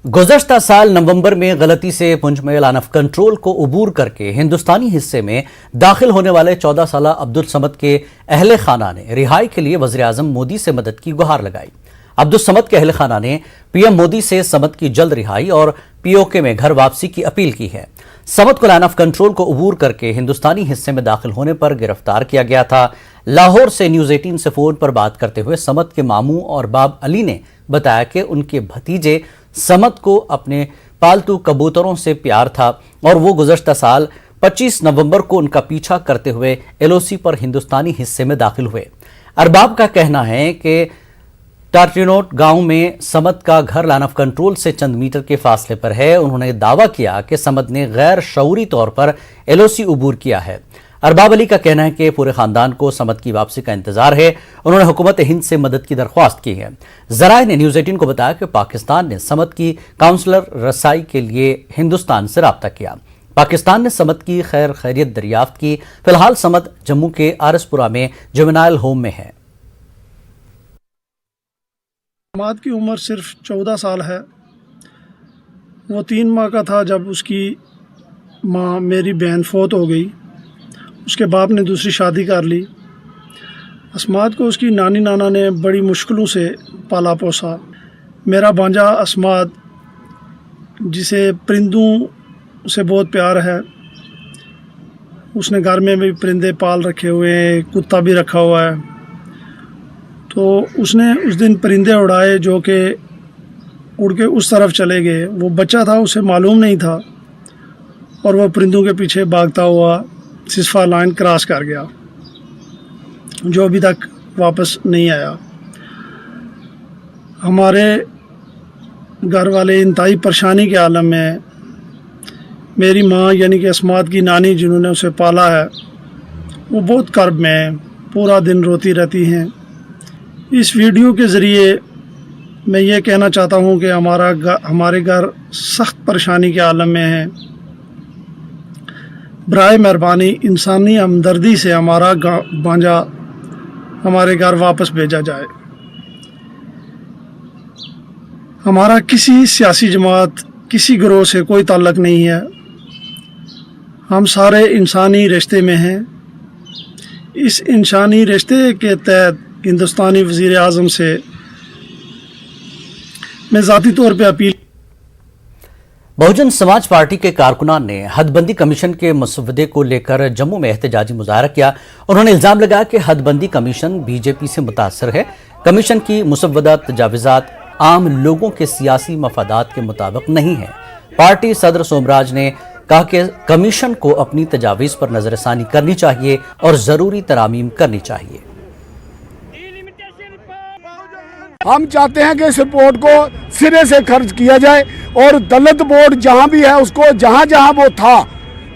गुज़श्ता साल नवंबर में गलती से पुंछ में लाइन ऑफ कंट्रोल को अबूर करके हिंदुस्तानी हिस्से में दाखिल होने वाले 14 साल अब्दुल समद के अहले खाना ने रिहाई के लिए वज़ीर आज़म मोदी से मदद की गुहार लगाई। अब्दुल समद के अहले खाना ने पीएम मोदी से समद की जल्द रिहाई और पीओके में घर वापसी की अपील की है। समद को लाइन ऑफ कंट्रोल को अबूर करके हिंदुस्तानी हिस्से में दाखिल होने पर गिरफ्तार किया गया था। लाहौर से न्यूज़ 18 से फोन पर बात करते हुए समद के मामू और बाब अली ने बताया कि उनके भतीजे समद को अपने पालतू कबूतरों से प्यार था और वो गुज़श्ता साल 25 नवंबर को उनका पीछा करते हुए एलओसी पर हिंदुस्तानी हिस्से में दाखिल हुए। अरबाब का कहना है कि टार्टिनोट गांव में समद का घर लाइन ऑफ कंट्रोल से चंद मीटर के फासले पर है। उन्होंने दावा किया कि समद ने गैर शऊरी तौर पर एलओसी अबूर किया है। अरबाब अली का कहना है कि पूरे खानदान को समद की वापसी का इंतजार है। उन्होंने हुकूमत हिंद से मदद की दरख्वास्त की है। ज़राए ने न्यूज़ 18 को बताया कि पाकिस्तान ने समद की काउंसलर रसाई के लिए हिंदुस्तान से राब्ता किया। पाकिस्तान ने समद की खैरियत दरियाफ्त की। फिलहाल समद जम्मू के आरसपुरा में जुवेनाइल होम में है। समद की उम्र सिर्फ 14 साल है। वो 3 माह का था जब उसकी माँ मेरी बहन फौत हो गई। उसके बाप ने दूसरी शादी कर ली। असमाद को उसकी नानी नाना ने बड़ी मुश्किलों से पाला पोसा। मेरा भांजा असमाद, जिसे परिंदों से बहुत प्यार है, उसने घर में भी परिंदे पाल रखे हुए हैं, कुत्ता भी रखा हुआ है। तो उसने उस दिन परिंदे उड़ाए जो कि उड़ के उस तरफ चले गए। वो बच्चा था, उसे मालूम नहीं था और वो परिंदों के पीछे भागता हुआ सिस्फा लाइन क्रॉस कर गया, जो अभी तक वापस नहीं आया। हमारे घर वाले इंतहाई परेशानी के आलम में। मेरी माँ यानी कि असमाद की नानी, जिन्होंने उसे पाला है, वो बहुत कर्ब में है, पूरा दिन रोती रहती हैं। इस वीडियो के ज़रिए मैं ये कहना चाहता हूँ कि हमारे घर सख्त परेशानी के आलम में है। बराए मेहरबानी इंसानी हमदर्दी से हमारा भांजा हमारे घर वापस भेजा जाए। हमारा किसी सियासी जमात, किसी गिरोह से कोई ताल्लुक़ नहीं है। हम सारे इंसानी रिश्ते में हैं। इस इंसानी रिश्ते के तहत हिंदुस्तानी वज़ीर आज़म से मैं ज़ाती तौर पे अपील। बहुजन समाज पार्टी के कारकुनान ने हदबंदी कमीशन के मसवदे को लेकर जम्मू में एहतजाजी मुजाहरा किया। उन्होंने इल्जाम लगाया कि हदबंदी कमीशन बीजेपी से मुतासर है। कमीशन की मुसवदा तजावीज़ात आम लोगों के सियासी मफादात के मुताबिक नहीं है। पार्टी सदर सोमराज ने कहा कि कमीशन को अपनी तजावीज़ पर नजरसानी करनी चाहिए और ज़रूरी तरामीम करनी चाहिए। हम चाहते हैं कि इस रिपोर्ट को सिरे से खर्च किया जाए और दलित बोर्ड जहां भी है उसको जहां जहां वो था,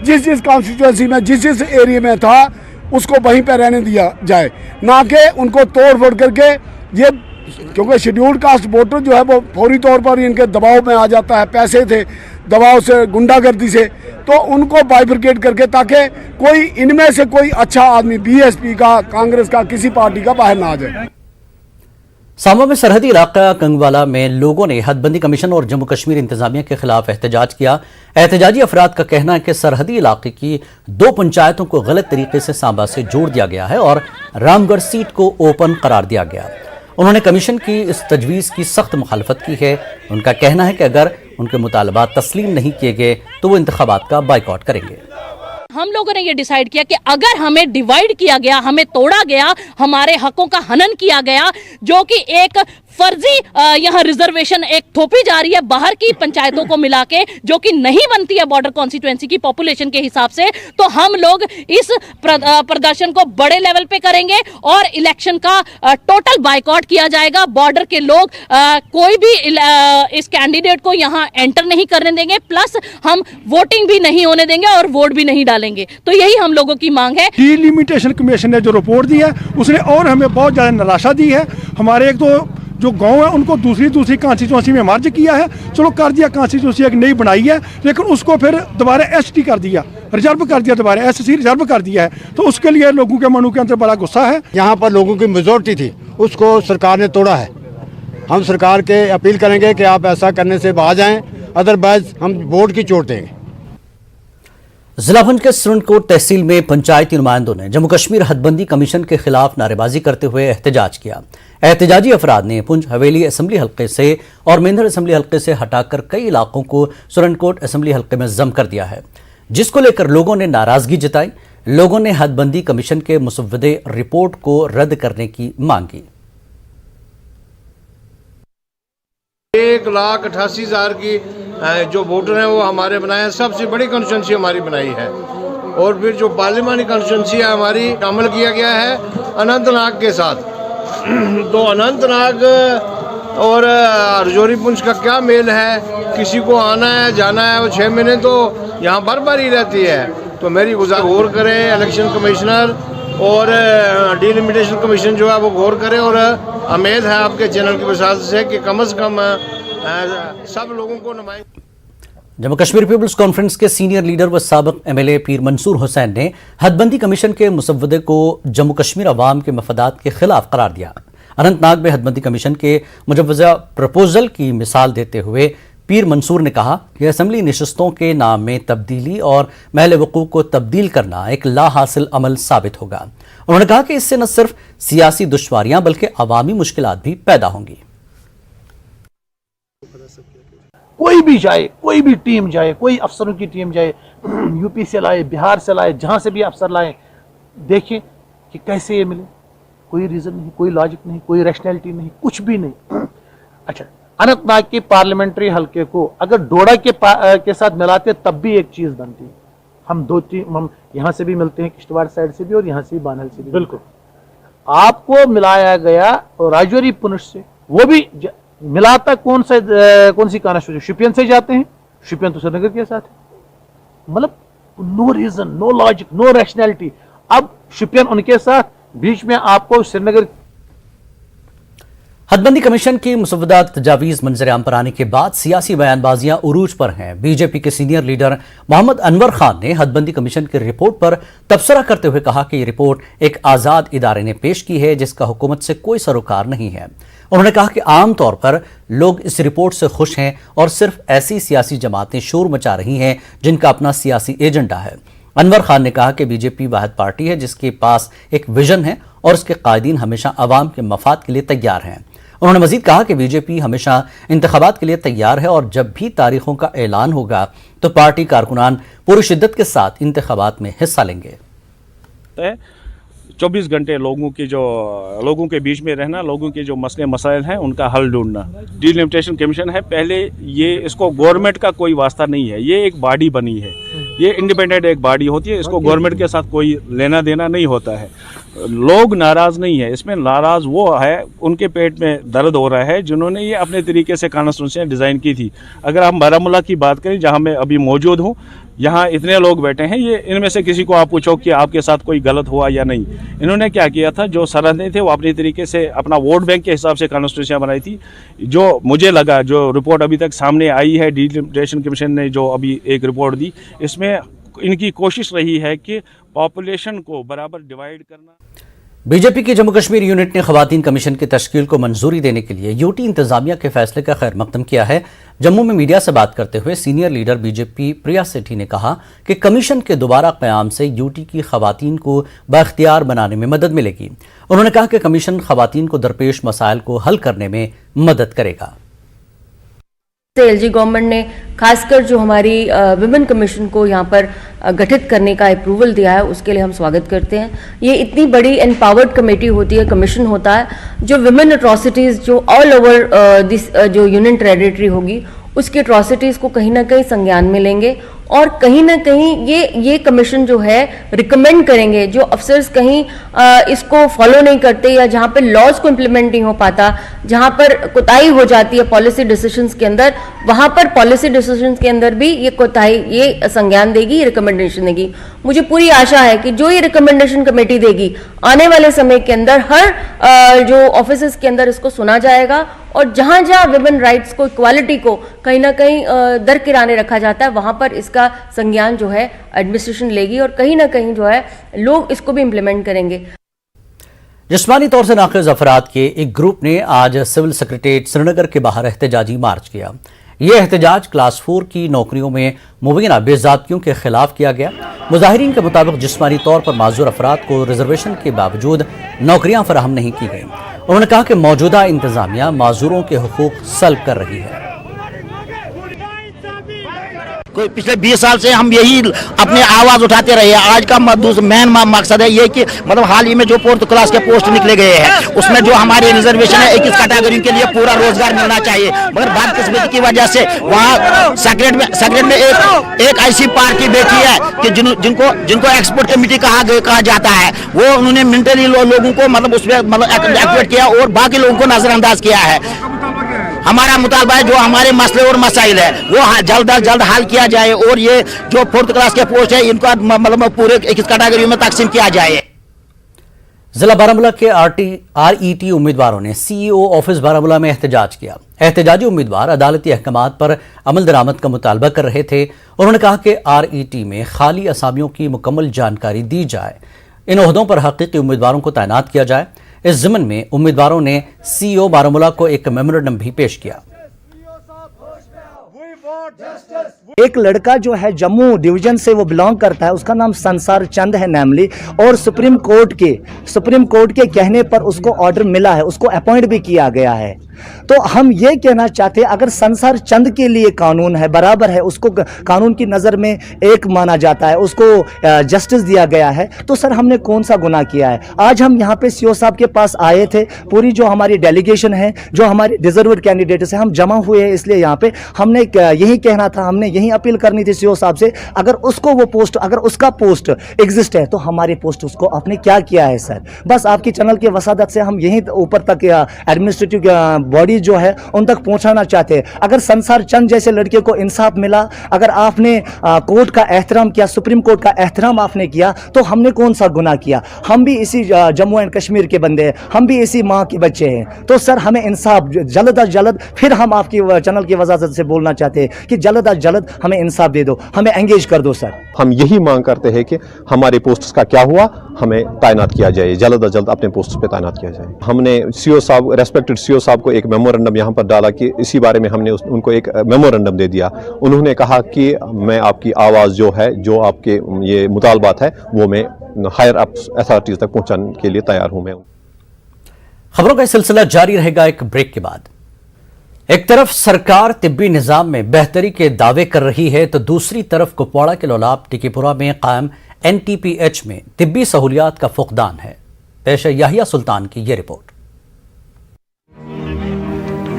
जिस कॉन्स्टिट्यूंसी में जिस एरिया में था, उसको वहीं पर रहने दिया जाए, ना कि उनको तोड़ फोड़ करके ये, क्योंकि शेड्यूल्ड कास्ट वोटर जो है वो फौरी तौर पर इनके दबाव में आ जाता है। पैसे थे, दबाव से, गुंडागर्दी से, तो उनको बाइफरकेट करके ताकि कोई इनमें से कोई अच्छा आदमी बीएसपी का, कांग्रेस का, किसी पार्टी का बाहर ना आ जाए। सांबा में सरहदी इलाका कंगवाला में लोगों ने हदबंदी कमीशन और जम्मू कश्मीर इंतजामिया के खिलाफ एहतजाज किया। एहतजाजी अफराद का कहना है कि सरहदी इलाके की 2 पंचायतों को गलत तरीके से सांबा से जोड़ दिया गया है और रामगढ़ सीट को ओपन करार दिया गया। उन्होंने कमीशन की इस तजवीज़ की सख्त मुखालफत की है। उनका कहना है कि अगर उनके मुतालबात तस्लीम नहीं किए गए तो वो इंतखाबात का बाइकआउट करेंगे। हम लोगों ने ये डिसाइड किया कि अगर हमें डिवाइड किया गया, हमें तोड़ा गया, हमारे हकों का हनन किया गया, जो कि एक फर्जी यहाँ रिजर्वेशन एक थोपी जा रही है बाहर की पंचायतों को मिला के, जो कि नहीं बनती है बॉर्डर कॉन्स्टिट्यूएंसी की पॉपुलेशन के हिसाब से, तो हम लोग इस प्रदर्शन को बड़े लेवल पे करेंगे और इलेक्शन का टोटल बाइकआउट किया जाएगा। बॉर्डर के लोग कोई भी इस कैंडिडेट को यहाँ एंटर नहीं करने देंगे, प्लस हम वोटिंग भी नहीं होने देंगे और वोट भी नहीं डालेंगे। तो यही हम लोगों की मांग है। डिलिमिटेशन कमीशन ने जो रिपोर्ट दी है उसने और हमें बहुत ज़्यादा निराशा दी है। हमारे एक तो जो गांव है उनको दूसरी कॉन्स्टिट्यूंसी में मर्ज किया है। चलो कर दिया, कॉन्स्टिट्यूंसी एक नई बनाई है, लेकिन उसको फिर दोबारा एसटी कर दिया, रिजर्व कर दिया, दोबारा एससी रिजर्व कर दिया है। तो उसके लिए लोगों के मनों के अंदर बड़ा गुस्सा है। यहाँ पर लोगों की मेजोरिटी थी, उसको सरकार ने तोड़ा है। हम सरकार के अपील करेंगे कि आप ऐसा करने से बाज आएँ, अदरवाइज हम वोट की चोट देंगे। जिलाभंज के सुरनकोट तहसील में पंचायती नुमाइंदों ने जम्मू कश्मीर हदबंदी कमिशन के खिलाफ नारेबाजी करते हुए एहतजाज किया। एहतजाजी अफराद ने पुंछ हवेली असेंबली हल्के से और मेंढर असेंबली हल्के से हटाकर कई इलाकों को सुरनकोट असेंबली हल्के में जम कर दिया है, जिसको लेकर लोगों ने नाराजगी जताई। लोगों ने हदबंदी कमीशन के मुसव्वदे रिपोर्ट को रद्द करने की मांग की। 1,88,000 की जो वोटर हैं वो हमारे बनाए हैं, सबसे बड़ी कॉन्स्टिट्यूंसी हमारी बनाई है। और फिर जो पार्लियामानी कॉन्स्टिट्यूंसी है हमारी, अमल किया गया है अनंतनाग के साथ। तो अनंतनाग और राजौरी पुंछ का क्या मेल है? किसी को आना है जाना है, वो 6 महीने तो यहाँ बर्फबारी रहती है। तो मेरी गुजारिश गौर करें, इलेक्शन कमिश्नर और डिलिमिटेशन कमीशन जो है वो गौर करे। और उम्मीद है आपके चैनल की वजह से कि कम से कम सब लोगों को नुमाइंदा। जम्मू कश्मीर पीपल्स कॉन्फ्रेंस के सीनियर लीडर व साबिक एमएलए पीर मंसूर हुसैन ने हदबंदी कमीशन के मुसव्वदे को जम्मू कश्मीर अवाम के मफादात के खिलाफ करार दिया। अनंतनाग में हदबंदी कमीशन के मुजव्वजा प्रपोजल की मिसाल देते हुए पीर मंसूर ने कहा कि असेंबली नशस्तों के नाम में तब्दीली और महल वकूफ़ को तब्दील करना एक ला हासिल अमल साबित होगा। उन्होंने कहा कि इससे न सिर्फ सियासी दुश्वारियां बल्कि अवामी मुश्किलात भी पैदा होंगी। कोई भी जाए, कोई भी टीम जाए, कोई अफसरों की टीम जाए, यूपी से लाए, बिहार से लाए, जहां से भी अफसर लाए, देखें कि कैसे ये मिले। कोई रीजन नहीं, कोई लॉजिक नहीं, कोई रैशनैलिटी नहीं, कुछ भी नहीं। अच्छा, अनंतनाग की पार्लियामेंट्री हल्के को अगर डोडा के साथ मिलाते तब भी एक चीज बनती। हम यहाँ से भी मिलते हैं, किश्तवाड़ साइड से भी और यहाँ से भी, बानल से भी। बिल्कुल आपको मिलाया गया राजौरी पुंछ से, वो भी मिलाता कौन सी कॉन्स्टिट्यूंसी? शिपियन से जाते हैं, शिपियन तो श्रीनगर के साथ है। मतलब no reason, no logic, no rationality. अब शिपियन उनके साथ, बीच में आपको श्रीनगर। हदबंदी कमीशन की मुसव्वदा तजावीज़ मंजर आम पर आने के बाद सियासी बयानबाजियां उरूज पर हैं। बीजेपी के सीनियर लीडर मोहम्मद अनवर खान ने हदबंदी कमीशन की रिपोर्ट पर तबसरा करते हुए कहा कि ये रिपोर्ट एक आज़ाद इदारे ने पेश की है जिसका हुकूमत से कोई सरोकार नहीं है। उन्होंने कहा कि आम तौर पर लोग इस रिपोर्ट से खुश हैं और सिर्फ ऐसी सियासी जमातें शोर मचा रही हैं जिनका अपना सियासी एजेंडा है। अनवर खान ने कहा कि बीजेपी वाहिद पार्टी है जिसके पास एक विजन है और उसके कायदीन हमेशा अवाम के मफाद के लिए तैयार हैं। उन्होंने मजीद कहा कि बीजेपी हमेशा इंतखाबात के लिए तैयार है और जब भी तारीखों का ऐलान होगा तो पार्टी कारकुनान पूरी शिद्दत के साथ इंतखाबात में हिस्सा लेंगे। 24 घंटे लोगों के बीच में रहना, लोगों के जो मसले मसाइल हैं उनका हल ढूंढना। डिलिमिटेशन कमीशन है, पहले ये इसको गवर्नमेंट का कोई वास्ता नहीं है, ये एक बॉडी बनी है, ये इंडिपेंडेंट एक बॉडी होती है, इसको गवर्नमेंट के साथ कोई लेना देना नहीं होता है। लोग नाराज़ नहीं है, इसमें नाराज़ वो है उनके पेट में दर्द हो रहा है जिन्होंने ये अपने तरीके से कॉन्स्टिट्यूंसियाँ डिज़ाइन की थी। अगर हम बारामूला की बात करें जहाँ मैं अभी मौजूद हूँ, यहाँ इतने लोग बैठे हैं, ये इनमें से किसी को आप पूछो कि आपके साथ कोई गलत हुआ या नहीं। इन्होंने क्या किया था, जो सरहदें थे वो अपनी तरीके से अपना वोट बैंक के हिसाब से कॉन्स्टिट्यूंसियाँ बनाई थी। जो मुझे लगा, जो रिपोर्ट अभी तक सामने आई है, डिलिमिटेशन कमीशन ने जो अभी एक रिपोर्ट दी, इसमें इनकी कोशिश रही है कि पॉपुलेशन को बराबर डिवाइड करना। बीजेपी की जम्मू कश्मीर यूनिट ने खवातीन कमीशन की तश्कील को मंजूरी देने के लिए यूटी इंतजामिया के फैसले का खैर मकदम किया है। जम्मू में मीडिया से बात करते हुए सीनियर लीडर बीजेपी प्रिया सेठी ने कहा कि कमीशन के दोबारा क़याम से यूटी की खवातीन को बाख्तियार बनाने में मदद मिलेगी। उन्होंने कहा कि कमीशन खवातीन को दरपेश मसाइल को हल करने में मदद करेगा। एलजी गवर्नमेंट ने खासकर जो हमारी विमेन कमीशन को यहाँ पर गठित करने का अप्रूवल दिया है, उसके लिए हम स्वागत करते हैं। ये इतनी बड़ी एम्पावर्ड कमेटी होती है, कमीशन होता है, जो विमेन अट्रॉसिटीज़ जो ऑल ओवर दिस जो यूनियन टेरिटरी होगी उसकी अट्रॉसिटीज़ को कहीं ना कहीं संज्ञान में लेंगे और कहीं ना कहीं ये कमीशन जो है रिकमेंड करेंगे जो अफसर्स कहीं इसको फॉलो नहीं करते या जहाँ पर लॉज को इम्प्लीमेंट नहीं हो पाता, जहाँ पर कोताही हो जाती है पॉलिसी डिसीजंस के अंदर, वहाँ पर पॉलिसी डिसीजंस के अंदर भी ये कोताही ये संज्ञान देगी, रिकमेंडेशन देगी। मुझे पूरी आशा है कि जो ये रिकमेंडेशन कमेटी देगी आने वाले समय के अंदर हर जो ऑफिसेस के अंदर इसको सुना जाएगा और जहाँ जहाँ विमेन राइट्स को, इक्वालिटी को कहीं ना कहीं दरकिनारे रखा जाता है वहाँ पर इसका संज्ञान जो है एडमिनिस्ट्रेशन लेगी और कहीं ना कहीं जो है लोग इसको भी इम्प्लीमेंट करेंगे। जिस्मानी तौर से नाक़िज़ अफराद के एक ग्रुप ने आज सिविल सेक्रेटेरिएट श्रीनगर के बाहर एहतजाजी मार्च किया। ये एहतजाज क्लास 4 की नौकरियों में मुबैना बेज़ाब्तियों के खिलाफ किया गया। मुजाहिरीन के मुताबिक जिस्मानी तौर पर माजूर अफराद को रिजर्वेशन के बावजूद नौकरियां फराहम नहीं की गई। उन्होंने कहा कि मौजूदा इंतजामिया माजूरों के हुकूक सल्ब कर रही है। कोई पिछले 20 साल से हम यही अपनी आवाज उठाते रहे हैं। आज का मेन मकसद है ये कि मतलब हाल ही में जो 4th क्लास के पोस्ट निकले गए हैं उसमें जो हमारी रिजर्वेशन है 21 कैटेगरी के लिए पूरा रोजगार मिलना चाहिए, मगर बदकिस्मती की वजह से वहाँ सेक्रेट में एक ऐसी पार्टी बैठी है कि जिनको एक्सपर्ट कमेटी कहा जाता है, वो उन्होंने मिलिट्री लोगों को मतलब उसमें एक्टिवेट किया और बाकी लोगों को नजरअंदाज किया है। हमारा मुतालबा है जो हमारे मसले और मसाइल है वो जल्द अज जल्द हल किया जाए और ये जो 4th क्लास के पोस्ट है इनको मतलब पूरे 21 कैटेगरी में तकसीम किया जाए। जिला बारामूला के RET उम्मीदवारों ने CEO ऑफिस बारामूला में एहतजाज किया। एहतजाजी उम्मीदवार अदालती अहकामात पर अमल दरामद का मुतालबा कर रहे थे। उन्होंने कहा कि RET में खाली असामियों की मुकम्मल जानकारी दी जाए, इन ओहदों पर हकीकी उम्मीदवारों को तैनात किया जाए। इस ज़मन में उम्मीदवारों ने CEO बारामूला को एक मेमोरेंडम भी पेश किया। एक लड़का जो है जम्मू डिवीजन से वो बिलोंग करता है, उसका नाम संसार चंद है नेमली, और सुप्रीम कोर्ट के कहने पर उसको ऑर्डर मिला है, उसको अपॉइंट भी किया गया है। तो हम ये कहना चाहते हैं अगर संसार चंद के लिए कानून है, बराबर है, उसको कानून की नज़र में एक माना जाता है, उसको जस्टिस दिया गया है, तो सर हमने कौन सा गुनाह किया है। आज हम यहाँ पे CO साहब के पास आए थे, पूरी जो हमारी डेलीगेशन है, जो हमारे डिजर्व्ड कैंडिडेट्स हैं, हम जमा हुए हैं, इसलिए यहाँ पे हमने यही कहना था, हमने यही अपील करनी थी CO साहब से, अगर उसको वो पोस्ट, अगर उसका पोस्ट एग्जिस्ट है तो हमारे पोस्ट उसको आपने क्या किया है सर। बस आपकी चैनल की वसादत से हम यहीं ऊपर तक एडमिनिस्ट्रेटिव बॉडी जो है उन तक पहुंचाना चाहते हैं। अगर संसार चंद जैसे लड़के को इंसाफ मिला, अगर आपने कोर्ट का एहतराम किया, सुप्रीम कोर्ट का एहतराम आपने किया, तो हमने कौन सा गुनाह किया। हम भी इसी जम्मू एंड कश्मीर के बंदे हैं, हम भी इसी माँ के बच्चे हैं। तो सर हमें इंसाफ जल्द अज जल्द, फिर हम आपकी चैनल की वजाजत से बोलना चाहते हैं कि जल्द अज जल्द हमें इंसाफ दे दो, हमें एंगेज कर दो सर। हम यही मांग करते हैं कि हमारे पोस्ट्स का क्या हुआ, हमें तैनात किया जाए, जल्द अज जल्द अपने पोस्ट्स पे तैनात किया जाए। हमने CO साहब, रेस्पेक्टेड CO साहब को एक मेमोरेंडम यहाँ पर डाला कि इसी बारे में हमने उनको एक मेमोरेंडम दे दिया। उन्होंने कहा कि मैं आपकी आवाज़ जो है, जो आपके ये मुतालबात है, वो मैं हायर अप अथॉरिटीज़ तक पहुँचाने के लिए तैयार हूँ। मैं खबरों का सिलसिला जारी रहेगा एक ब्रेक के बाद। एक तरफ सरकार तिब्बी निज़ाम में बेहतरी के दावे कर रही है तो दूसरी तरफ कुपवाड़ा के लोलाब टिकीपुरा में कायम NTPH में तिब्बी सहूलियात का फुकदान है। पेश है याहिया सुल्तान की ये रिपोर्ट।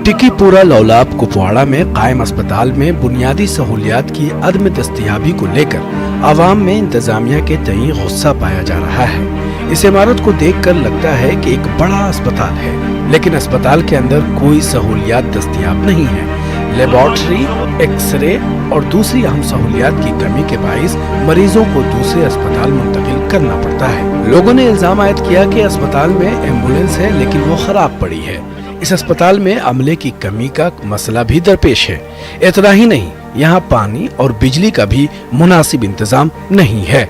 टिकीपुरा लौलाब कुपवाड़ा में कायम अस्पताल में बुनियादी सहूलियात की अदम दस्तयाबी को लेकर आवाम में इंतजामिया के तई गुस्सा पाया जा रहा है। इस इमारत को देखकर लगता है कि एक बड़ा अस्पताल है, लेकिन अस्पताल के अंदर कोई सहूलियात दस्तयाब नहीं है। लेबॉर्ट्री, एक्सरे और दूसरी अहम सहूलियात की कमी के बाइस मरीजों को दूसरे अस्पताल मुंतकिल करना पड़ता है। लोगों ने इल्जाम आयद किया कि अस्पताल में एम्बुलेंस है लेकिन वो खराब पड़ी है। इस अस्पताल में अमले की कमी का मसला भी दरपेश है। इतना ही नहीं, यहाँ पानी और बिजली का भी मुनासिब इंतजाम नहीं है।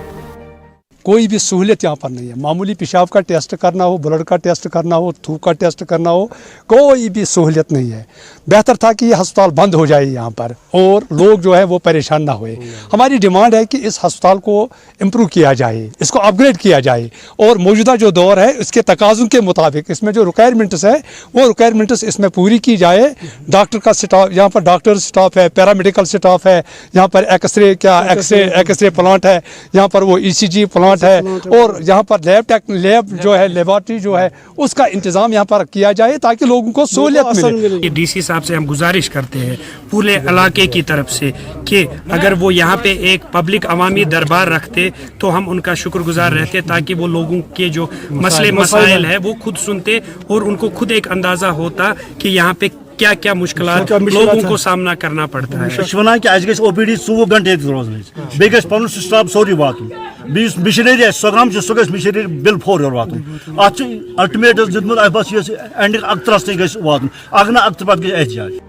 कोई भी सहूलियत यहाँ पर नहीं है। मामूली पेशाब का टेस्ट करना हो, ब्लड का टेस्ट करना हो, थूक का टेस्ट करना हो, कोई भी सहूलियत नहीं है। बेहतर था कि ये अस्पताल बंद हो जाए यहाँ पर और लोग जो है वो परेशान ना हुए। हमारी डिमांड है कि इस अस्पताल को इम्प्रूव किया जाए, इसको अपग्रेड किया जाए और मौजूदा जो दौर है इसके तकाज़ुन के मुताबिक इसमें जो रिक्वायरमेंट्स है वो रिक्वायरमेंट्स इसमें पूरी की जाए। डॉक्टर का स्टाफ, यहाँ पर डॉक्टर स्टाफ है, पैरामेडिकल स्टाफ है, यहाँ पर एक्सरे प्लांट है, यहाँ पर वो ECG प्लांट है और यहाँ पर लैब जो है, लेबॉर्ट्री जो है, उसका इंतजाम यहाँ पर किया जाए ताकि लोगों को सहूलियत मिले। DC साहब से हम गुजारिश करते हैं पूरे इलाके की तरफ से कि अगर वो यहाँ पे एक पब्लिक अवामी दरबार रखते तो हम उनका शुक्रगुजार रहते, ताकि वो लोगों के जो मसले मसाइल है वो खुद सुनते और उनको खुद एक अंदाजा होता कि यहाँ पे क्या क्या मुश्किलात लोगों को सामना करना पड़ता है। OPD 24 घंटे रोजन बे पन स्टाफ सोरी वातुन मिशनरी सोग्राम मिशनरी बिल 4 वातुन अल्टीमेट दितमुत बस एंडिंग अख्तरस तक वातुन अगर ना अख्तर पे एहतजाज।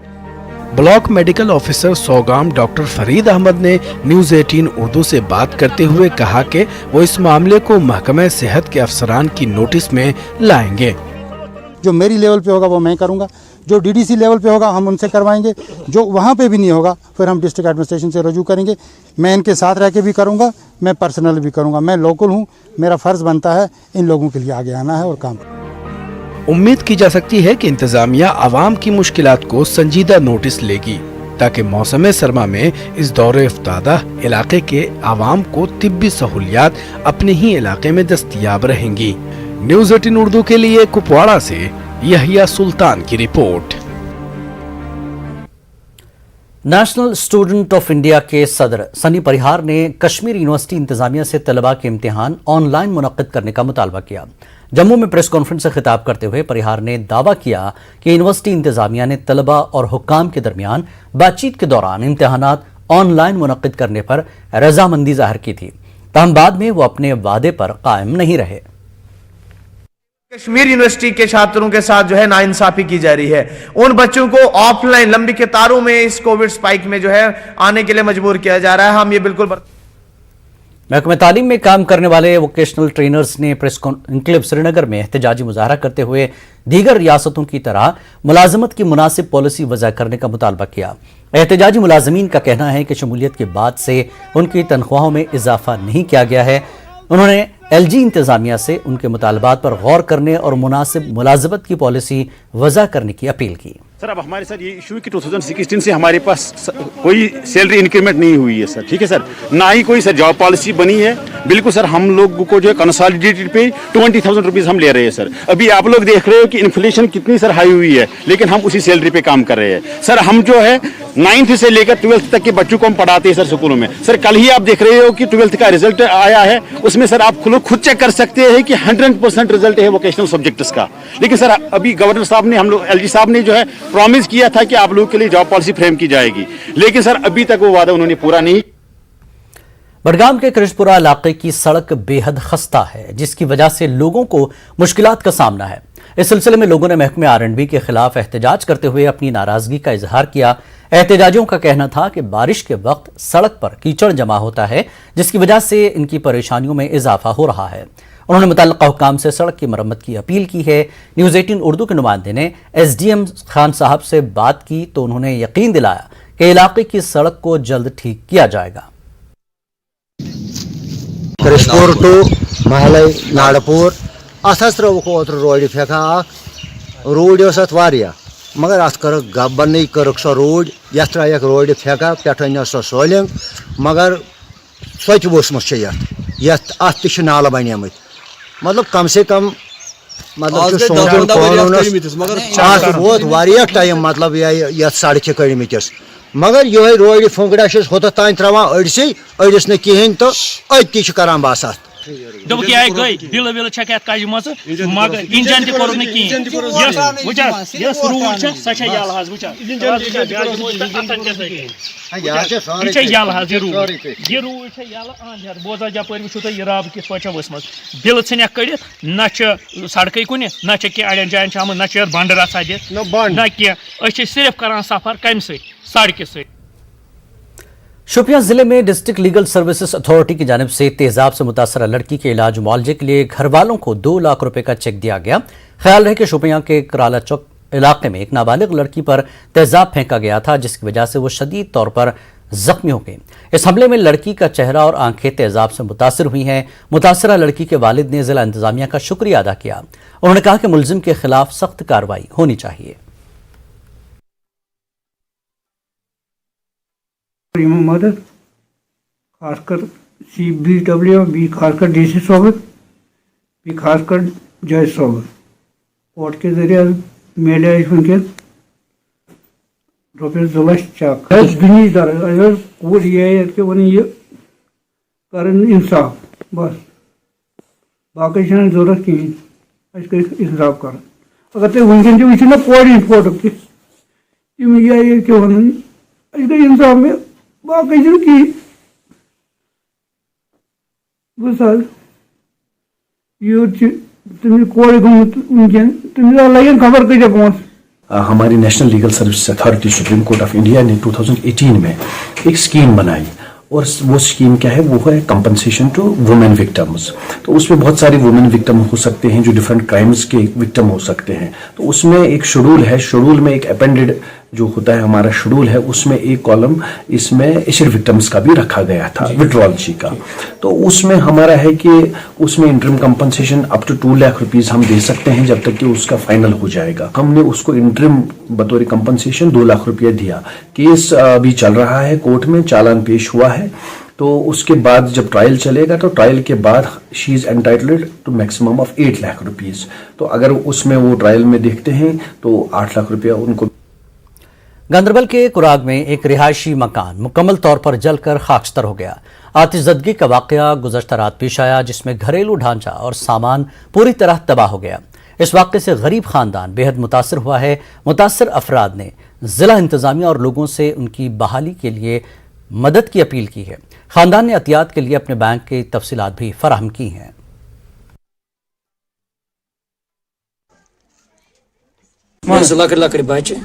Block medical officer Sogam doctor Farid Ahmad ने न्यूज 18 उर्दू से बात करते हुए कहा कि वो इस मामले को महकमा सेहत के अफसरान की नोटिस में लाएंगे। जो मेरी लेवल पे होगा वो मैं करूंगा, जो डीडीसी लेवल पे होगा हम उनसे करवाएंगे, जो वहाँ पे भी नहीं होगा फिर हम डिस्ट्रिक्ट एडमिनिस्ट्रेशन से रजू करेंगे। मैं इनके साथ रह के भी करूँगा, मैं पर्सनल भी करूँगा, मैं लोकल हूँ, मेरा फ़र्ज़ बनता है इन लोगों के लिए आगे आना है और काम। उम्मीद की जा सकती है कि इंतजामिया आवाम की मुश्किलात को संजीदा नोटिस लेगी ताकि मौसम सरमा में इस दौरे इफ्तादा इलाके के आवाम को तिब्बी सहूलियात अपने ही इलाके में दस्तयाब रहेंगी। न्यूज 18 उर्दू के लिए कुपवाड़ा से यहिया सुल्तान की report. National student of India के सदर सनी परिहार ने कश्मीर यूनिवर्सिटी इंतजामिया से तलबा के इम्तिहान ऑनलाइन मुनक्किद करने का मुतालबा किया। जम्मू में प्रेस कॉन्फ्रेंस से खिताब करते हुए परिहार ने दावा किया कि यूनिवर्सिटी इंतजामिया ने तलबा और हुक्काम के दरमियान बातचीत के दौरान इम्तिहानात ऑनलाइन मुनक्किद करने पर रजामंदी जाहिर की थी, ताहम बाद में वो अपने वादे पर कायम नहीं रहे। कश्मीर यूनिवर्सिटी के छात्रों के साथ जो है नाइंसाफी की जा रही है। उन बच्चों को ऑफलाइन लंबी कतारों में इस कोविड स्पाइक में जो है आने के लिए मजबूर किया जा रहा है। हम ये बिल्कुल महकमा तालीम में काम करने वाले वोकेशनल ट्रेनर्स ने प्रेस इनक्लेव श्रीनगर में एहतजाजी मुजाहरा करते हुए दीगर रियासतों की तरह मुलाजमत की मुनासिब पॉलिसी वज़ा करने का मुतालबा किया। एहतजाजी मुलाजमीन का कहना है कि शमूलियत के बाद से उनकी तनख्वाहों में इजाफा नहीं किया गया है। उन्होंने एलजी इंतजामिया से उनके मुतालबात पर गौर करने और मुनासिब मुलाजमत की पॉलिसी वज़ा करने की अपील की। सर अब हमारे साथ ये इशू है कि 2016 से हमारे पास कोई सैलरी इंक्रीमेंट नहीं हुई है सर, ठीक है सर, ना ही कोई सर जॉब पॉलिसी बनी है। बिल्कुल सर हम लोग को जो है कंसोलिडेटेड पे 20,000 रुपीज़ हम ले रहे हैं सर। अभी आप लोग देख रहे हो कि इन्फ्लेशन कितनी सर हाई हुई है, लेकिन हम उसी सैलरी पे काम कर रहे हैं सर। हम जो है 9th से लेकर 12th तक के बच्चों को हम पढ़ाते हैं सर स्कूलों में। सर कल ही आप देख रहे हो कि 12th का रिजल्ट आया है, उसमें सर आप खुद चेक कर सकते हैं कि 100% रिजल्ट है वोकेशनल सब्जेक्ट्स का। लेकिन सर अभी गवर्नर साहब ने हम लोग एलजी साहब ने जो है प्रॉमिस किया था कि आप लोगों के लिए जॉब पॉलिसी फ्रेम की जाएगी, लेकिन सर अभी तक वो वादा उन्होंने पूरा नहीं। बडगाम के कृष्णपुरा इलाके की सड़क बेहद खस्ता है, जिसकी वजह से लोगों को मुश्किलात का सामना है। इस सिलसिले में लोगों ने महकमे R&B के खिलाफ एहतजाज करते हुए अपनी नाराजगी का इजहार किया। एहतजाजियों का कहना था कि बारिश के वक्त सड़क पर कीचड़ जमा होता है, जिसकी वजह से इनकी परेशानियों में इजाफा हो रहा है। उन्होंने मुतल्लिका हुक्काम से सड़क की मरम्मत की अपील की है। न्यूज 18 उर्दू के नुमाइंदे ने SDM खान साहब से बात की तो उन्होंने यकीन दिलाया कि इलाके की सड़क को जल्द ठीक किया जाएगा। Krishnapur to Mahal नाड़पुर road road फेंका रोड वारिया मगर अत कर बन कर सो रोड ये त्रा रोड फेंका पे सो सोलिंग मगर सोच वोसमुत अत नाल बन मतलब कम से कम मतलब वोत वारिया टाइम मतलब ये सड़क कड़मिस मगर ये रोड फुंगड़ा होत तान त्रावान अड़से अड़स न कहें तो अति करान बस अत दोप क्या गई बिल विल छक एत काज मस मगर इंजन त कोर न की यस रूल छ सच याल हाज वचा ये याल हाज ये रूल छ याल आंधर बोजा जपर वचो त राब किस पचा वसमस बिल छन कड़ित न छ सड़कै कुन न छ के अड़न जान छ न छ बंडरा सादे न के अछ सिर्फ करान सफर कम से सड़क से। शोपियां जिले में डिस्ट्रिक्ट लीगल सर्विसेज अथॉरिटी की जानिब से तेजाब से मुतासरा लड़की के इलाज मुआवजे के लिए घर वालों को 2 लाख रुपए का चेक दिया गया। ख्याल है कि शोपियां के कराला चौक इलाके में एक नाबालिग लड़की पर तेजाब फेंका गया था, जिसकी वजह से वो शदीद तौर पर जख्मी हो गई। इस हमले में लड़की का चेहरा और आंखें तेजाब से मुतासर हुई हैं। मुतासरा लड़की के वालिद ने जिला इंतजामिया का शुक्रिया अदा किया। उन्होंने कहा कि मुलजिम के खिलाफ सख्त कार्रवाई होनी चाहिए। मदद खासकर CBW बी खासकर DC सोबत बी खासकर जज सोबत कोर्ट के जरिए मेले वनकस रुपये 2 लाख चक दुनिया दर कूर ये वन ये कर इंसाफ बस बाकी जरूरत कहें इंसाफ कर अगर तुम वनकन वो ना कोड फोटो तम ये क्या वन इंसाफ में बाकी की बस यूथ तुम कोड़ गुमत वनकन तुम लगन खबर कत पोस हमारी national legal service authority supreme court of India ने 2018 में एक स्कीम बनाई, और वो स्कीम क्या है, वो है कंपनसेशन टू वुमेन विक्टिम्स। तो उसमें बहुत सारे वुमेन विक्टिम हो सकते हैं जो डिफरेंट क्राइम्स के विक्टिम हो सकते हैं। तो उसमें एक शेड्यूल है, शेड्यूल में एक अपेंडेड जो होता है हमारा शेड्यूल है, उसमें एक कॉलम इसमें एसिड विक्टिम्स का भी रखा गया था, विड्रॉल जी का। तो उसमें हमारा है कि उसमें interim compensation up to 2 lakh rupees हम दे सकते हैं जब तक कि उसका फाइनल हो जाएगा। हमने उसको इंटरिम बतौर कंपनसेशन 2 लाख रुपया दिया। केस अभी चल रहा है कोर्ट में, चालान पेश हुआ है। तो उसके बाद जब ट्रायल चलेगा तो ट्रायल के बाद she is entitled to maximum of 8 lakh rupees. तो अगर उसमें वो ट्रायल में देखते हैं तो 8 लाख रुपया उनको। गांदरबल के कुराग में एक रिहायशी मकान मुकम्मल तौर पर जलकर खाकस्तर हो गया। आतिशज़दगी का वाक़या गुज़श्ता रात पेश आया, जिसमें घरेलू ढांचा और सामान पूरी तरह तबाह हो गया। इस वाक़े से गरीब खानदान बेहद मुतासर हुआ है। मुतासर अफराद ने ज़िला इंतज़ामिया और लोगों से उनकी बहाली के लिए मदद की अपील की है। खानदान ने एहतियात के लिए अपने बैंक की तफसीलात भी फराहम की हैं। लकड़ लकड़ बच्चे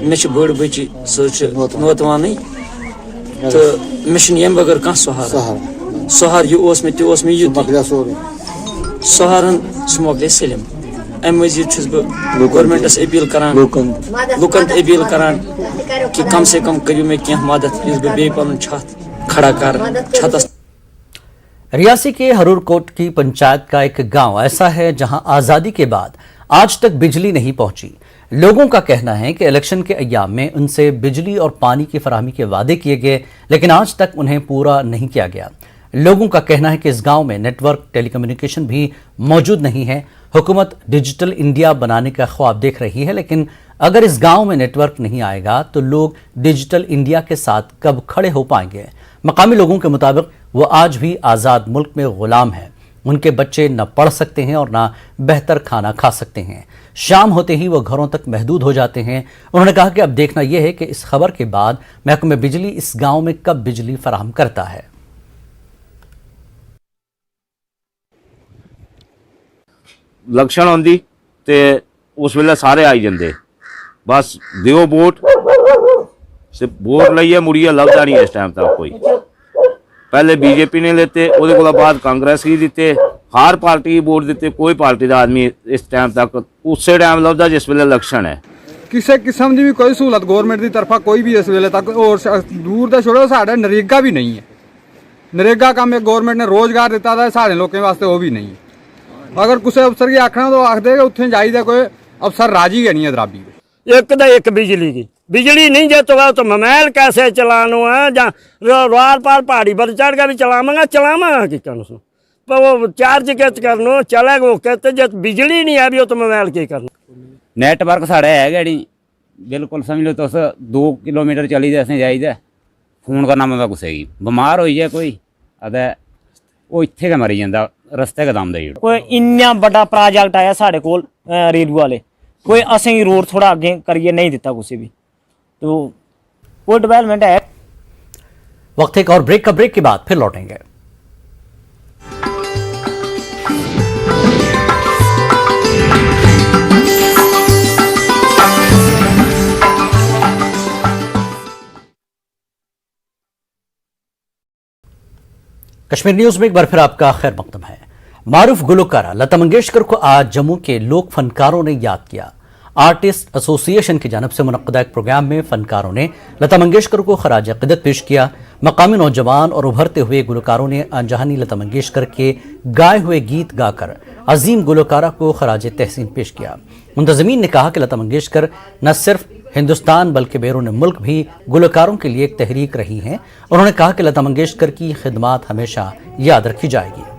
मे बड़ बच्ची नोतवान तो मे बगैर कह सहार यह सहारन मकले सलम। अम मजीद गवर्नमेंटस अपील करान लुकन अपील करान कि कम से कम करियो मे कह मदद बे पन छत खड़ा कर छतस। रियासी के हरूरकोट की पंचायत का एक गांव ऐसा है जहां आज़ादी के बाद आज तक बिजली नहीं पहुंची। लोगों का कहना है कि इलेक्शन के अय्याम में उनसे बिजली और पानी की फराहमी के वादे किए गए, लेकिन आज तक उन्हें पूरा नहीं किया गया। लोगों का कहना है कि इस गांव में नेटवर्क टेलीकम्युनिकेशन भी मौजूद नहीं है। हुकूमत डिजिटल इंडिया बनाने का ख्वाब देख रही है, लेकिन अगर इस गांव में नेटवर्क नहीं आएगा तो लोग डिजिटल इंडिया के साथ कब खड़े हो पाएंगे। मकामी लोगों के मुताबिक वो आज भी आज़ाद मुल्क में गुलाम हैं। उनके बच्चे न पढ़ सकते हैं और न बेहतर खाना खा सकते हैं। शाम होते ही वो घरों तक महदूद हो जाते हैं। उन्होंने कहा कि अब देखना यह है कि इस खबर के बाद महकमे बिजली इस गांव में कब बिजली फराहम करता है। लक्षण आंदी ते उस वेले सारे आई जाते, बस दियो वोट से वोट लाइए मुड़िए लभदा नहीं इस टाइम तक कोई। पहले बीजेपी ने लेते, उसके कोला बाद कांग्रेस ही दिते, हर पार्टी वोट दिते, कोई पार्टी का आदमी इस टाइम तक उस टाइम लभदा जिस वेले इलेक्शन है। किसी किस्म की भी कोई सहूलत गौरमेंट की तरफा कोई भी इस वेले तक, और दूर तो छोड़ो साढ़े नरेगा भी नहीं है। नरेगा काम एक गौरमेंट ने रोजगार दिता था, साढ़े लोगों वास्ते वो भी नहीं है। अगर किसी अफसर की आखना तो आख देगा उत्थे जाइए, कोई अफसर राजी है नहीं है दराबी। एक तो एक बिजली की, बिजली नहीं जतोगा तो मोबाइल कैसे चलानो है, जहाँ रार पार पहाड़ी पर चढ़ के भी चलावांगा कि कर पर वो चार्ज कैसे करनो चलेगा, वो कहते जब बिजली नहीं है भी तो मोबाइल के करना। नेटवर्क साढ़े है गड़ी बिल्कुल समझ लो, तुस 2 किलोमीटर चली जाए असें जाइदा फोन करना पौंदा कुसै गी, बमार होई जाए कोई अते वो इत्थे गै मरी जंदा, रस्ते गै दम देई ओड़। कोई इन्ना बड़ा प्रोजेक्ट आया साढ़े कोल रेलवे वाले, कोई असेंगी रोड थोड़ा अगे करिए नहीं दिता कुछ भी, तो कोई डेवलपमेंट है। वक्त एक और ब्रेक के बाद फिर लौटेंगे। कश्मीर न्यूज में एक बार फिर आपका खैर मकदम है। मारूफ गुलकारा लता मंगेशकर को आज जम्मू के लोक फनकारों ने याद किया। आर्टिस्ट एसोसिएशन की जानब से मुनक्कदा एक प्रोग्राम में फनकारों ने लता मंगेशकर को खराज अक़ीदत पेश किया। मकामी नौजवान और उभरते हुए गुलकारों ने अनजहानी लता मंगेशकर के गाए हुए गीत गाकर अजीम गुलकारा को खराज तहसीन पेश किया। मुंतज़मीन ने कहा कि लता मंगेशकर न सिर्फ हिंदुस्तान बल्कि बैरून मुल्क भी गुलकारों के लिए एक तहरीक रही हैं। उन्होंने कहा कि लता मंगेशकर की खिदमात हमेशा याद रखी जाएगी।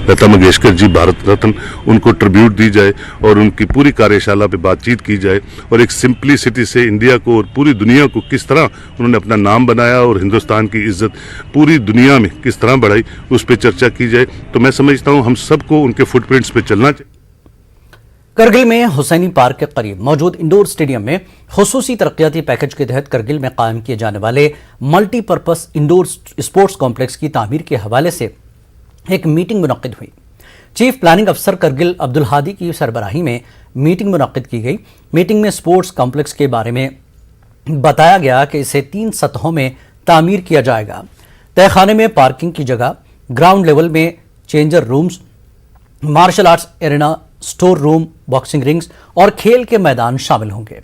लता मंगेशकर जी भारत रत्न, उनको ट्रिब्यूट दी जाए और उनकी पूरी कार्यशाला पे बातचीत की जाए और एक सिंपलिसिटी से इंडिया को और पूरी दुनिया को किस तरह उन्होंने अपना नाम बनाया और हिंदुस्तान की इज्जत पूरी दुनिया में किस तरह बढ़ाई, उस पर चर्चा की जाए। तो मैं समझता हूँ हम सबको उनके फुटप्रिंट्स पे चलना चाहिए। करगिल में हुसैनी पार्क के करीब मौजूद इंडोर स्टेडियम में खुसूसी तरक्याती पैकेज के तहत करगिल में कायम किए जाने वाले मल्टीपर्पज इंडोर स्पोर्ट्स कॉम्प्लेक्स की तामीर के हवाले से एक मीटिंग मुनक्किद हुई। चीफ प्लानिंग अफसर करगिल अब्दुल हादी की सरबराही में मीटिंग मुनक्किद की गई। मीटिंग में स्पोर्ट्स कॉम्प्लेक्स के बारे में बताया गया कि इसे 3 सतहों में तामीर किया जाएगा। तहखाने में पार्किंग की जगह, ग्राउंड लेवल में changer rooms, martial arts arena, store room, boxing rings और खेल के मैदान शामिल होंगे।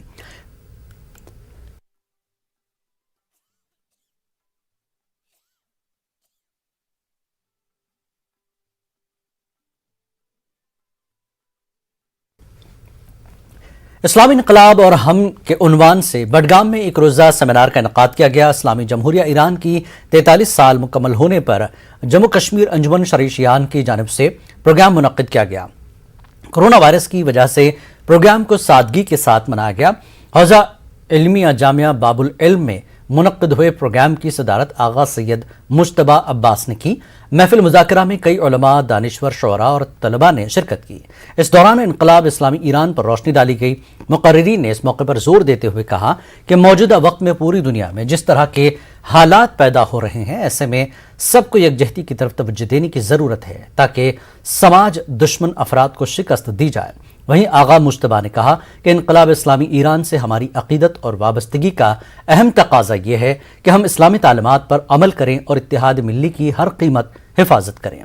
इस्लामी इनकलाब और हम के उन्वान से बडगाम में एक रोज़ा सेमिनार का इनेकाद किया गया। इस्लामी जमहूरिया ईरान की 43 साल मुकम्मल होने पर जम्मू कश्मीर अंजुमन शरीशियान की जानिब से प्रोग्राम मुनक्किद किया गया। कोरोना वायरस की वजह से प्रोग्राम को सादगी के साथ मनाया गया। हौजा इल्मिया जामिया बाबुल इल्म में मुनक्किद हुए प्रोग्राम की सदारत आगा सैयद मुश्तबा अब्बास ने की। महफिल मुज़ाकरा में कई उलमा, दानिश्वर, शोरा और तलबा ने शिरकत की। इस दौरान इनकलाब इस्लामी ईरान पर रोशनी डाली गई। मुकर्रिरीन ने इस मौके पर जोर देते हुए कहा कि मौजूदा वक्त में पूरी दुनिया में जिस तरह के हालात पैदा हो रहे हैं, ऐसे में सबको यकजहती की तरफ तवज्जो देने की ज़रूरत है ताकि समाज दुश्मन अफराद को शिकस्त दी जाए। वहीं आगा मुश्तबा ने कहा कि इनकलाब इस्लामी ईरान से हमारी अकीदत और वाबस्तगी का अहम तकाजा यह है कि हम इस्लामी तालीमात पर अमल करें और इत्तेहाद मिल्ली की हर कीमत हिफाजत करें।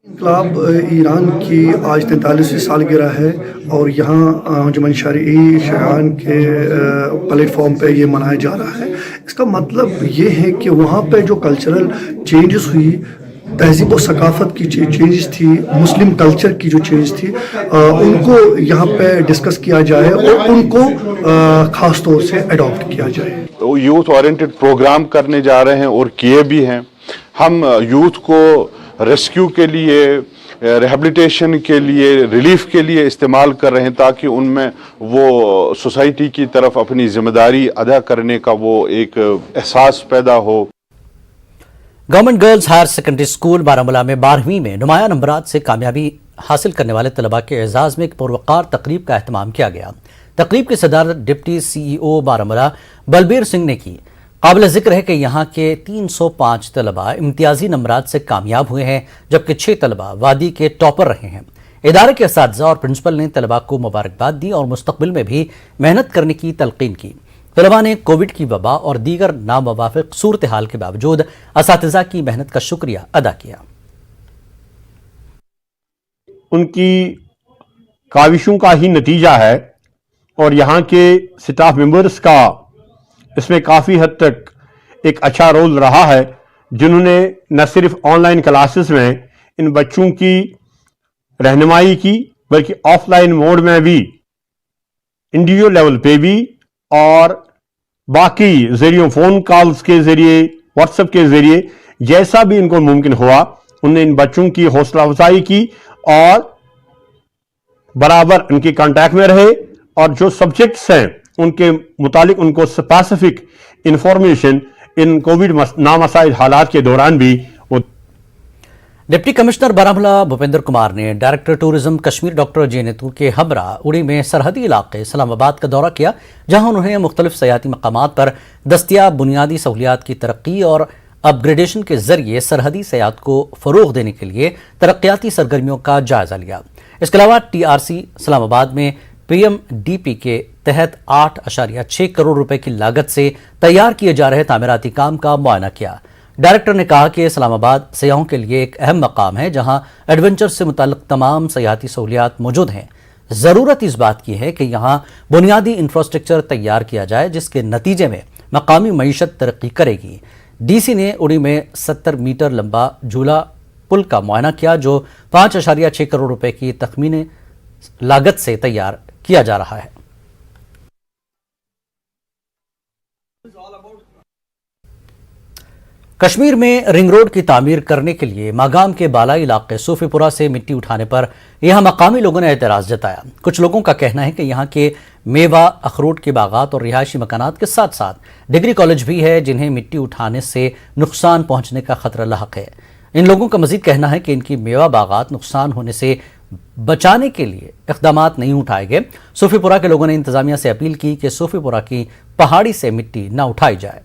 इनकलाब ईरान की आज 43वीं सालगिरह है और यहाँ अंजुमन शरीशियान के प्लेटफॉर्म पे ये मनाया जा रहा है। इसका मतलब ये है कि वहाँ पे जो कल्चरल चेंजेस हुई, तहजीब और सकाफत की चेंजेस थी, मुस्लिम कल्चर की जो चेंज थी, उनको यहाँ पे डिस्कस किया जाए और उनको ख़ास तौर से अडॉप्ट किया जाए। तो यूथ ओरिएंटेड प्रोग्राम करने जा रहे हैं और किए भी हैं। हम यूथ को रेस्क्यू के लिए, रिहेबिलिटेशन के लिए, रिलीफ के लिए इस्तेमाल कर रहे हैं ताकि उनमें वो सोसाइटी की तरफ अपनी जिम्मेदारी अदा करने का वो एक एहसास पैदा हो। Government girls higher secondary school Baramulla में 12वीं में नुमाया नंबरात से कामयाबी हासिल करने वाले तलबा के एजाज में एक पुरवकार तकरीब का एहतमाम किया गया। तकरीब की सदारत डिप्टी CEO बारामूला बलबीर सिंह ने की। काबिल जिक्र है कि यहाँ के 305 तलबा इम्तियाजी नंबरात से कामयाब हुए हैं, जबकि 6 तलबा वादी के टॉपर रहे हैं। इदारे के असातिज़ा और प्रिंसिपल ने तलबा को मुबारकबाद दी और मुस्तकबिल में भी मेहनत करने की तलकीन की। तलबा ने कोविड की वबा और दीगर नामुवाफिक सूरत हाल के बावजूद असातिज़ा की मेहनत का शुक्रिया अदा किया। उनकी काविशों का ही नतीजा है और यहाँ के स्टाफ मेंबर्स का इसमें काफ़ी हद तक एक अच्छा रोल रहा है, जिन्होंने न सिर्फ ऑनलाइन क्लासेस में इन बच्चों की रहनुमाई की, बल्कि ऑफलाइन मोड में भी, इंडिविजुअल लेवल पे भी और बाकी जरियों, फ़ोन कॉल्स के ज़रिए, व्हाट्सएप के ज़रिए, जैसा भी इनको मुमकिन हुआ, उन्होंने इन बच्चों की हौसला अफजाई की और बराबर उनके कांटेक्ट में रहे और जो सब्जेक्ट्स हैं उनके मुतालिक उनको स्पेसिफिक इंफॉर्मेशन इन कोविड नामसाइल हालात के दौरान भी। डिप्टी कमिश्नर बारामूला भूपेंद्र कुमार ने डायरेक्टर टूरिज्म कश्मीर डॉक्टर जे नेतू के हमरा उड़ी में सरहदी इलाके इस्लामाबाद का दौरा किया, जहां उन्होंने मुख्तलिफ सयाती मकामात पर दस्तियाब बुनियादी सहूलियात की तरक्की और अपग्रेडेशन के जरिए सरहदी सयाहत को फरोग देने के लिए तरक्याती सरगर्मियों का जायजा लिया। इसके अलावा TRC इस्लामाबाद में PMDP के तहत 8.6 करोड़ रुपए की लागत से तैयार किए जा रहे तामीराती काम का मुआयना किया। डायरेक्टर ने कहा कि इस्लामाबाद सयाहों के लिए एक अहम मकाम है, जहां एडवेंचर से मुताल्लिक तमाम सयाहती सहूलियात मौजूद हैं। ज़रूरत इस बात की है कि यहाँ बुनियादी इंफ्रास्ट्रक्चर तैयार किया जाए, जिसके नतीजे में मकामी मईशत तरक्की करेगी। DC ने उड़ी में 70 मीटर लंबा झूला पुल का मुआयना किया, जो 5.6 करोड़ रुपए की तखमीने लागत से तैयार किया जा रहा है। कश्मीर में रिंग रोड की तामीर करने के लिए मागाम के बालाई इलाके सूफीपुरा से मिट्टी उठाने पर यहां मकामी लोगों ने एतराज जताया। कुछ लोगों का कहना है कि यहां के मेवा, अखरोट के बागात और रिहायशी मकानात के साथ साथ डिग्री कॉलेज भी है, जिन्हें मिट्टी उठाने से नुकसान पहुंचने का खतरा लाहक है। इन लोगों का मजीद कहना है कि इनकी मेवा बागात नुकसान होने से बचाने के लिए इक़दामात नहीं उठाए गए। सूफीपुरा के लोगों ने इंतजामिया से अपील की कि सूफीपुरा की पहाड़ी से मिट्टी न उठाई जाए।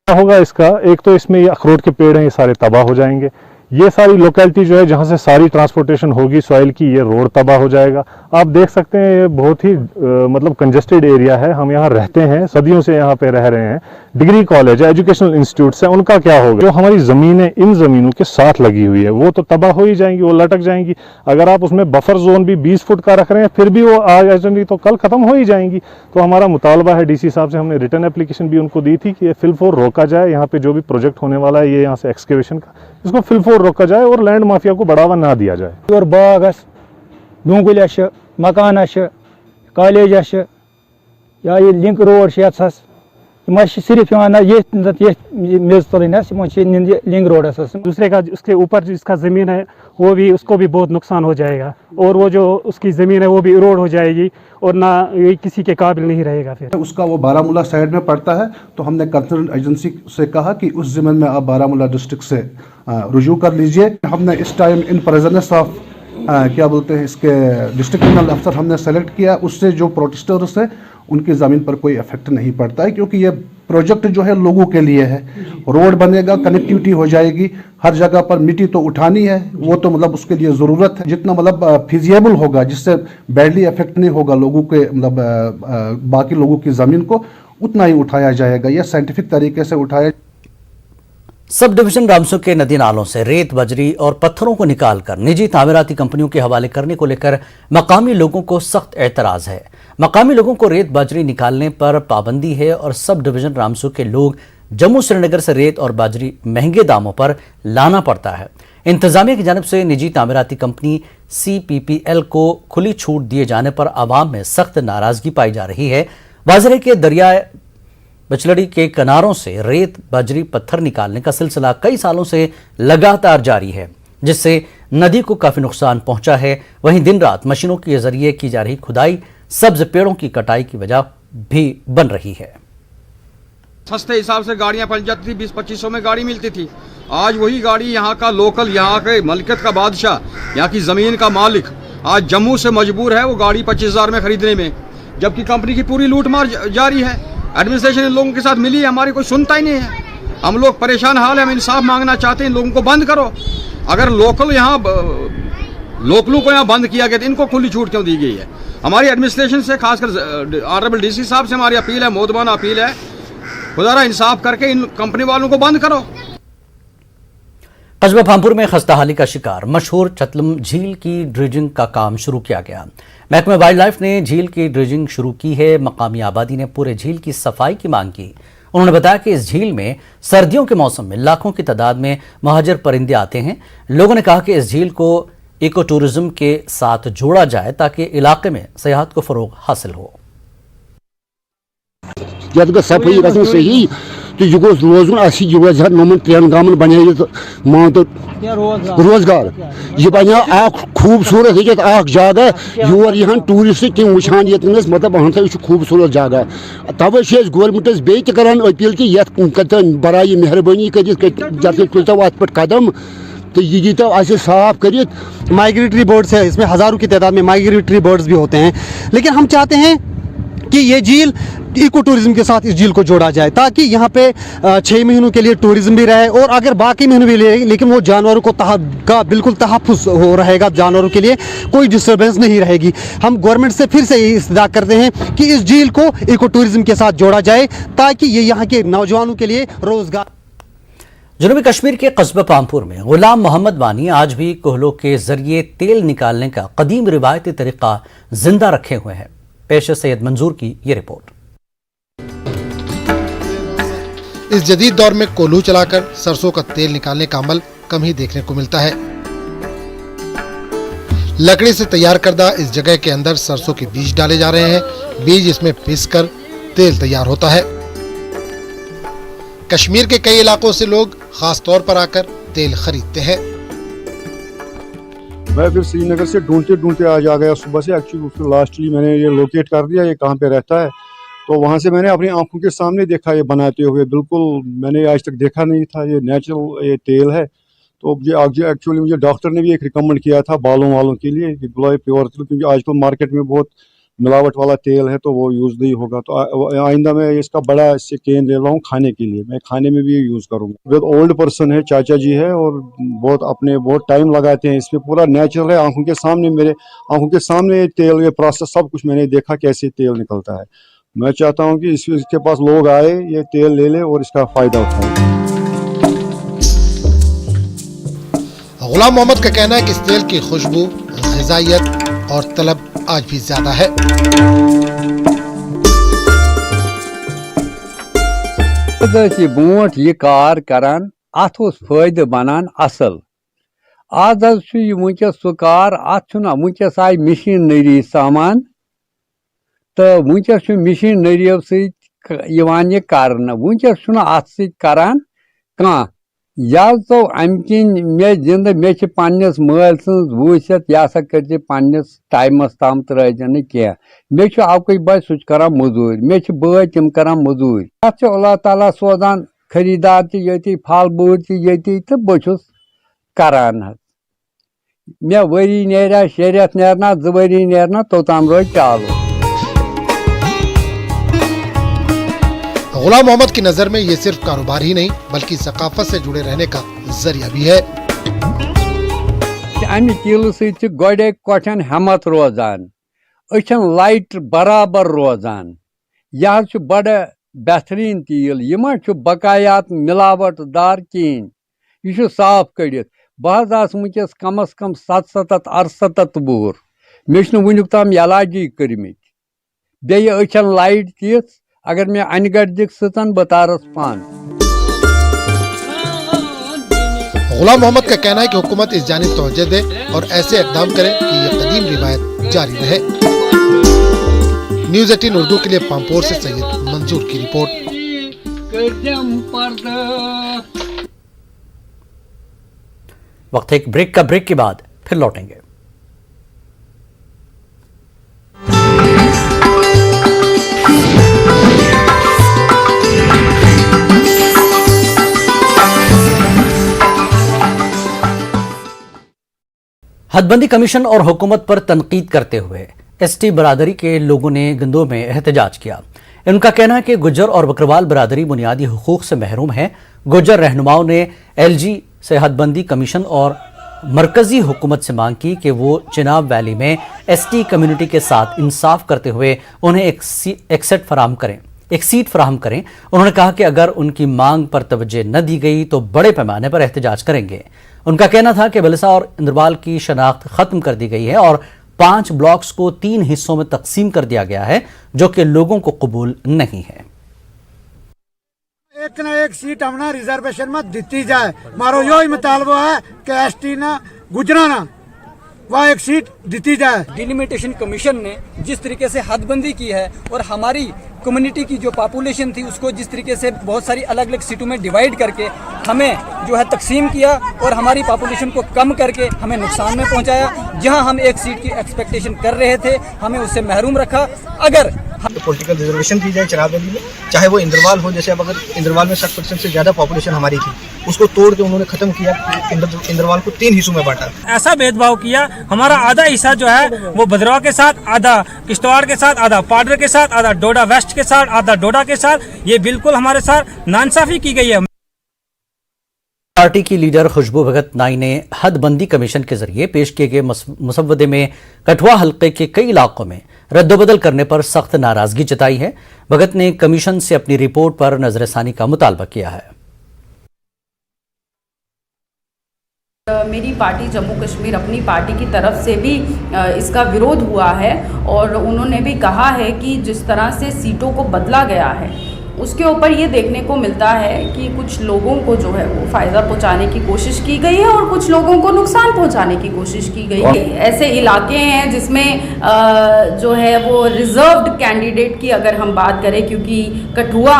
होगा इसका, एक तो इसमें ये अखरोट के पेड़ हैं, ये सारे तबाह हो जाएंगे। ये सारी लोकेलिटी जो है जहाँ से सारी ट्रांसपोर्टेशन होगी सॉइल की, ये रोड तबाह हो जाएगा। आप देख सकते हैं ये बहुत ही मतलब कंजेस्टेड एरिया है। हम यहाँ रहते हैं, सदियों से यहाँ पे रह रहे हैं। डिग्री कॉलेज है, एजुकेशनल इंस्टीट्यूट्स हैं, उनका क्या होगा? जो हमारी ज़मीनें इन ज़मीनों के साथ लगी हुई है वो तो तबाह हो ही जाएंगी, वो लटक जाएंगी। अगर आप उसमें बफर जोन भी 20 फुट का रख रहे हैं फिर भी वो आज तो कल ख़त्म हो ही जाएंगी। तो हमारा मुतालबा है DC साहब से, हमने रिटर्न एप्लीकेशन भी उनको दी थी कि ये फिल-फोर रोका जाए। यहाँ पे जो भी प्रोजेक्ट होने वाला है ये यहाँ से एक्सकेवेशन का, इसको फिल-फोर रोका जाए और लैंड माफिया को बढ़ावा ना दिया जाए। और बाग डूंगुल मकान कॉलेज या ये लिंक रोड सिर्फ ये मेज तल लिंक रोड। दूसरे का उसके ऊपर जिसका ज़मीन है वो भी, उसको भी बहुत नुकसान हो जाएगा और वो जो उसकी ज़मीन है वो भी इरोड हो जाएगी और ना ये किसी के काबिल नहीं रहेगा। फिर उसका वो बारामूला साइड में पड़ता है, तो हमने कंसर्न एजेंसी से कहा कि उस ज़मीन में आप बारामूला डिस्ट्रिक्ट से रुजू कर लीजिए। हमने इस टाइम इन प्रेजेंस ऑफ क्या बोलते हैं इसके डिस्ट्रिक्ट क्रिमिनल अफसर हमने सेलेक्ट किया। उससे जो प्रोटेस्टर्स हैं उनकी ज़मीन पर कोई इफेक्ट नहीं पड़ता है, क्योंकि ये प्रोजेक्ट जो है लोगों के लिए है। रोड बनेगा, कनेक्टिविटी हो जाएगी, हर जगह पर मिट्टी तो उठानी है, वो तो मतलब उसके लिए ज़रूरत है। जितना मतलब फिजिएबल होगा, जिससे बैडली इफेक्ट नहीं होगा लोगों के मतलब बाकी लोगों की ज़मीन को, उतना ही उठाया जाएगा। यह साइंटिफिक तरीके से उठाया। सब डिवीजन रामसू के नदी नालों से रेत, बजरी और पत्थरों को निकालकर निजी तामीराती कंपनियों के हवाले करने को लेकर मकामी लोगों को सख्त एतराज़ है। मकामी लोगों को रेत बाजरी निकालने पर पाबंदी है और सब डिवीजन रामसू के लोग जम्मू श्रीनगर से रेत और बाजरी महंगे दामों पर लाना पड़ता है। इंतजामिया की जानिब से निजी तामीराती कंपनी CPPL को खुली छूट दिए जाने पर आवाम में सख्त नाराजगी पाई जा रही है। बाजरे के दरिया बचलड़ी के किनारों से रेत, बजरी, पत्थर निकालने का सिलसिला कई सालों से लगातार जारी है, जिससे नदी को काफी नुकसान पहुंचा है। वहीं दिन रात मशीनों के जरिए की जा रही खुदाई सब्ज पेड़ों की कटाई की वजह भी बन रही है। सस्ते हिसाब से गाड़ियां पहुंच जाती थी, 20-2500 में गाड़ी मिलती थी। आज वही गाड़ी यहाँ का लोकल, यहाँ के मलकियत का बादशाह, यहाँ की जमीन का मालिक आज जम्मू से मजबूर है वो गाड़ी 25,000 में खरीदने में, जबकि कंपनी की पूरी लूट मार जारी है। एडमिनिस्ट्रेशन इन लोगों के साथ मिली है, हमारी कोई सुनता ही नहीं है। हम लोग परेशान हाल है, हम इंसाफ मांगना चाहते हैं, इन लोगों को बंद करो। अगर लोकलों को यहाँ बंद किया गया तो इनको खुली छूट क्यों दी गई है? हमारी एडमिनिस्ट्रेशन से, खासकर ऑनरेबल DC साहब से हमारी अपील है, मोदबाना अपील है, खुदारा इंसाफ करके इन कंपनी वालों को बंद करो। कस्बा भामपुर में खस्ताहाली का शिकार मशहूर चतलम झील की ड्रेजिंग का काम शुरू किया गया। महकमे वाइल्ड लाइफ ने झील की ड्रेजिंग शुरू की है। मकामी आबादी ने पूरे झील की सफाई की मांग की। उन्होंने बताया कि इस झील में सर्दियों के मौसम में लाखों की तादाद में महाजर परिंदे आते हैं। लोगों ने कहा कि इस झील को इको टूरिज्म के साथ जोड़ा जाए ताकि इलाके में सियाहत को फरोग हासिल हो। सफाई सही तो यह गोस रोजन रोज नमन 3 गामन बने मान तो रोजगार यह बने खूबसूरत जगह योर यहाँ टूरिस्ट तम वुचान ये मतलब यह खूबसूरत जगह। तवे गवर्नमेंट बे अपील कि ये बराए मेहरबानी तुलतो अत पे कदम तो ये दीतो साफ कर। माइग्रेटरी बर्ड्स है, इसमें हज़ारों की तादाद में माइग्रेटरी बर्ड्स भी होते हैं, लेकिन हम चाहते हैं कि ये झील इको टूरिज्म के साथ इस झील को जोड़ा जाए ताकि यहाँ पे 6 महीनों के लिए टूरिज्म भी रहे और अगर बाकी महीनों भी रहे, लेकिन वो जानवरों का बिल्कुल तहफ़्फ़ुज़ हो रहेगा, जानवरों के लिए कोई डिस्टर्बेंस नहीं रहेगी। हम गवर्नमेंट से फिर से इस्तदा करते हैं कि इस झील को इको टूरिज्म के साथ जोड़ा जाए ताकि ये यहाँ के नौजवानों के लिए रोजगार। जनूबी कश्मीर के कस्बा पामपुर में गुलाम मोहम्मद वानी आज भी कोहलों के जरिए तेल निकालने का कदीम रिवायती तरीका जिंदा रखे हुए हैं। पेश सैयद मंजूर की ये रिपोर्ट। इस जदीद दौर में कोल्हू चलाकर सरसों का तेल निकालने का अमल कम ही देखने को मिलता है। लकड़ी से तैयार करदा इस जगह के अंदर सरसों के बीज डाले जा रहे हैं। बीज इसमें पीसकर तेल तैयार होता है। कश्मीर के कई इलाकों से लोग खास तौर पर आकर तेल खरीदते हैं। मैं फिर श्रीनगर से ढूंढते आज आ गया सुबह से। एक्चुअली उसको लास्टली मैंने ये लोकेट कर दिया, ये कहाँ पे रहता है, तो वहाँ से मैंने अपनी आंखों के सामने देखा ये बनाते हुए। बिल्कुल मैंने आज तक देखा नहीं था, ये नेचुरल ये तेल है। तो मुझे एक्चुअली मुझे डॉक्टर ने भी एक रिकमेंड किया था बालों वालों के लिए कि बुलाए प्योर तेल, क्योंकि आजकल मार्केट में बहुत मिलावट वाला तेल है तो वो यूज़ नहीं होगा। तो आइंदा मैं इसका बड़ा इससे केन ले रहा हूँ खाने के लिए, मैं खाने में भी यूज़ करूँगा। बहुत ओल्ड पर्सन है, चाचा जी है, और बहुत टाइम लगाते हैं इसमें। पूरा नेचुरल है, आंखों के सामने, मेरे आंखों के सामने तेल, ये प्रोसेस सब कुछ मैंने देखा कैसे तेल निकलता है। मैं चाहता हूँ कि इसके पास लोग आए, ये तेल ले ले और इसका फ़ायदा उठाएं। गुलाम मोहम्मद का कहना है कि इस तेल की खुशबू, ग़िज़ाइयत और तलब आज भी ज्यादा है। ब्रोट यह कार करान अत फायदे बनान असल। आज वस सह कार अत वस आय मशीनरी सामान तो वस मशीनरियों सवान यह करना, वस अत सरान कह यह तो अम किन मे जिंद मे पन्नस माल सज वसियत यह हसा कर पन्नस टाइमस ताम त्रन कह मे अवकई बच सह कर मजूर, मे बय तम कर मजूर। अत अल्लाह ताला सोजान खरीदार ती फल बूर ती तो बहुत करान। मे वरी नेरा 6 रेत नेरना 2 वरी नेरना तोताम रोज चालू। गुलाम मोहम्मद की नज़र में ये सिर्फ कारोबार ही नहीं बल्कि सकाफत से जुड़े रहने का जरिया भी है। अमि तेल सत गोडे कोठन हिम्मत रोजान, अचन लाइट बराबर रोजान। यह बड़ बेहतरीन तेल, यह बकायात मिलावट दार कहें, यह साफ कड़ित। बह वस कम अज कम 67-68 वोर, मे वुनिक ताम इलाजी कर्मित। बे अचन लाइट तीस, अगर मैं अनगढ़ दिख सतन बतारस पान। गुलाम मोहम्मद का कहना है कि हुकूमत इस जानिब तवज्जो दे और ऐसे इक़दाम करे कि यह कदीम रिवायत जारी रहे। न्यूज़ 18 उर्दू के लिए पामपोर से सैयद मंजूर की रिपोर्ट। वक्त एक ब्रेक के बाद फिर लौटेंगे। हदबंदी कमीशन और हुकूमत पर तनकीद करते हुए एसटी बरादरी के लोगों ने गंदोह में एहतजाज किया। इनका कहना है कि गुज्जर और बकरवाल बरादरी बुनियादी हुकूक से महरूम है। गुज्जर रहनुमाओं ने एलजी से हदबंदी कमीशन और मरकजी हुकूमत से मांग की कि वो चिनाब वैली में एसटी कम्युनिटी के साथ इंसाफ करते हुए उन्हें एक सीट फराहम करें। उन्होंने कहा कि अगर उनकी मांग पर तवज्जो न दी गई तो बड़े पैमाने पर एहतजाज करेंगे। उनका कहना था कि बलसा और इंद्रवाल की शनाख्त खत्म कर दी गई है और 5 ब्लॉक्स को 3 हिस्सों में तकसीम कर दिया गया है, जो कि लोगों को कबूल नहीं है। एक ना एक सीट हमने रिजर्वेशन में दी जाए। मारो यो ही मुतालबा है कि एसटी ना गुजराना वह एक सीट दी जाए। डिलिमिटेशन कमीशन ने जिस तरीके से हदबंदी की है और हमारी कम्युनिटी की जो पॉपुलेशन थी उसको जिस तरीके से बहुत सारी अलग अलग सीटों में डिवाइड करके हमें जो है तकसीम किया और हमारी पॉपुलेशन को कम करके हमें नुकसान में पहुंचाया। जहां हम एक सीट की एक्सपेक्टेशन कर रहे थे हमें उससे महरूम रखा। अगर पॉलिटिकल रिजर्वेशन दी जाए चिनाब वैली में, चाहे वो इंद्रवाल हो, जैसे अब अगर इंद्रवाल में 60% से ज़्यादा पॉपुलेशन हमारी थी, उसको तोड़ के उन्होंने ख़त्म किया। इंद्रवाल को 3 हिस्सों में बांटा। ऐसा भेदभाव किया, हमारा आधा हिस्सा जो है वो भद्रवाह के साथ, आधा किश्तवाड़ के साथ, आधा पाडर के साथ, आधा डोडा वेस्ट के साथ, आधा डोडा के साथ। ये बिल्कुल हमारे साथ नाइंसाफी की गई है। पार्टी की लीडर खुशबू भगत नाई ने हदबंदी कमीशन के जरिए पेश किए गए मुसव्वदे में कठुआ हल्के के कई इलाकों में रद्दबदल करने पर सख्त नाराजगी जताई है। भगत ने कमीशन से अपनी रिपोर्ट पर नजरसानी का मुतालबा किया है। मेरी पार्टी जम्मू कश्मीर अपनी पार्टी की तरफ से भी इसका विरोध हुआ है और उन्होंने भी कहा है कि जिस तरह से सीटों को बदला गया है उसके ऊपर ये देखने को मिलता है कि कुछ लोगों को जो है वो फ़ायदा पहुंचाने की कोशिश की गई है और कुछ लोगों को नुकसान पहुंचाने की कोशिश की गई है। ऐसे इलाके हैं जिसमें जो है वो रिज़र्व्ड कैंडिडेट की अगर हम बात करें, क्योंकि कठुआ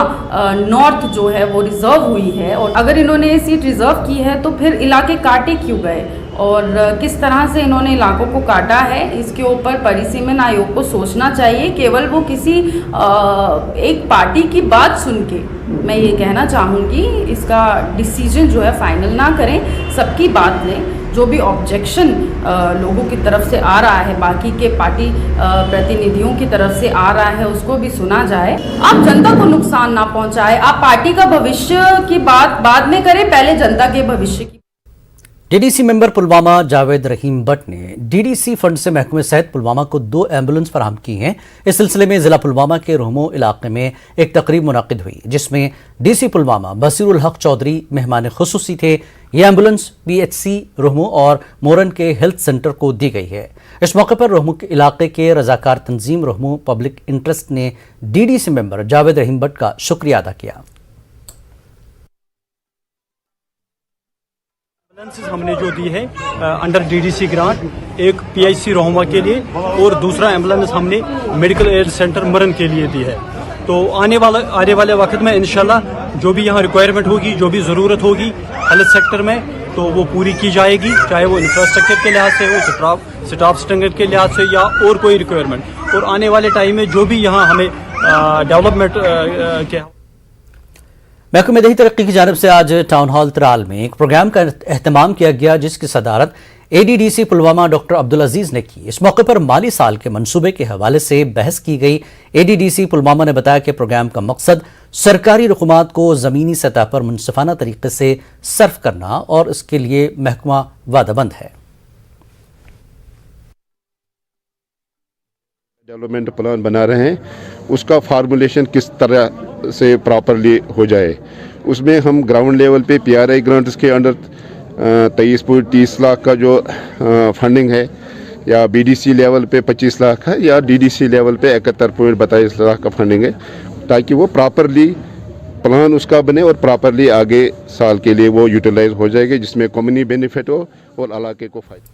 नॉर्थ जो है वो रिज़र्व हुई है और अगर इन्होंने ये सीट रिज़र्व की है तो फिर इलाके काटे क्यों गए और किस तरह से इन्होंने इलाकों को काटा है, इसके ऊपर परिसीमन आयोग को सोचना चाहिए। केवल वो किसी एक पार्टी की बात सुन के, मैं ये कहना चाहूँगी, इसका डिसीजन जो है फाइनल ना करें, सबकी बात लें। जो भी ऑब्जेक्शन लोगों की तरफ से आ रहा है, बाकी के पार्टी प्रतिनिधियों की तरफ से आ रहा है, उसको भी सुना जाए। आप जनता को नुकसान ना पहुंचाए, आप पार्टी का भविष्य की बात बाद में करें, पहले जनता के भविष्य की। DDC member Pulwama Javed Rahim but ने डीडीसी फंड से महकमे सेहत पुलवामा को 2 एम्बुलेंस फराहम की हैं। इस सिलसिले में जिला पुलवामा के रोहमो इलाके में एक तकरीब मुनाकिद हुई, जिसमें डीसी पुलवामा बसीरुल हक चौधरी मेहमान खुसूसी थे। ये एम्बुलेंस PHC रोहमो और मोरन के हेल्थ सेंटर को दी गई है। इस मौके पर रोहमो के इलाके के रजाकार तंजीम रोहमो पब्लिक इंटरेस्ट ने DDC member Javed Rahim but का शुक्रिया अदा किया। हमने जो दी है अंडर DDC ग्रांट, एक PHC रोहमा के लिए और दूसरा एम्बुलेंस हमने मेडिकल एड सेंटर मरन के लिए दी है। तो आने वाले वक्त में इंशाल्लाह जो भी यहाँ रिक्वायरमेंट होगी, जो भी ज़रूरत होगी हेल्थ सेक्टर में, तो वो पूरी की जाएगी, चाहे वो इंफ्रास्ट्रक्चर के लिहाज से हो, स्टाफ स्टैंडर्ड के लिहाज से, या और कोई रिक्वायरमेंट। और आने वाले टाइम में जो भी यहाँ हमें डेवलपमेंट के महकमे दही तरक्की की जानिब से आज टाउन हॉल त्राल में एक प्रोग्राम का एहतमाम किया गया, जिसकी सदारत ADDC पुलवामा डॉक्टर अब्दुल अजीज ने की। इस मौके पर माली साल के मंसूबे के हवाले से बहस की गई। ADDC पुलवामा ने बताया कि प्रोग्राम का मकसद सरकारी रकूमात को ज़मीनी सतह पर मुनसिफाना तरीके से सर्फ करना और इसके लिए महकमा वादाबंद है। डेवलपमेंट प्लान बना रहे हैं, उसका फार्मूलेशन किस तरह से प्रॉपरली हो जाए। उसमें हम ग्राउंड लेवल पे PRI ग्रांट्स के अंडर 23.30 लाख का जो फंडिंग है, या BDC लेवल पे 25 लाख है, या DDC लेवल पे 71.22 लाख का फंडिंग है, ताकि वो प्रॉपरली प्लान उसका बने और प्रॉपरली आगे साल के लिए वो यूटिलाइज हो जाएगी, जिसमें कम्युनिटी बेनिफिट हो और इलाके को फायदा।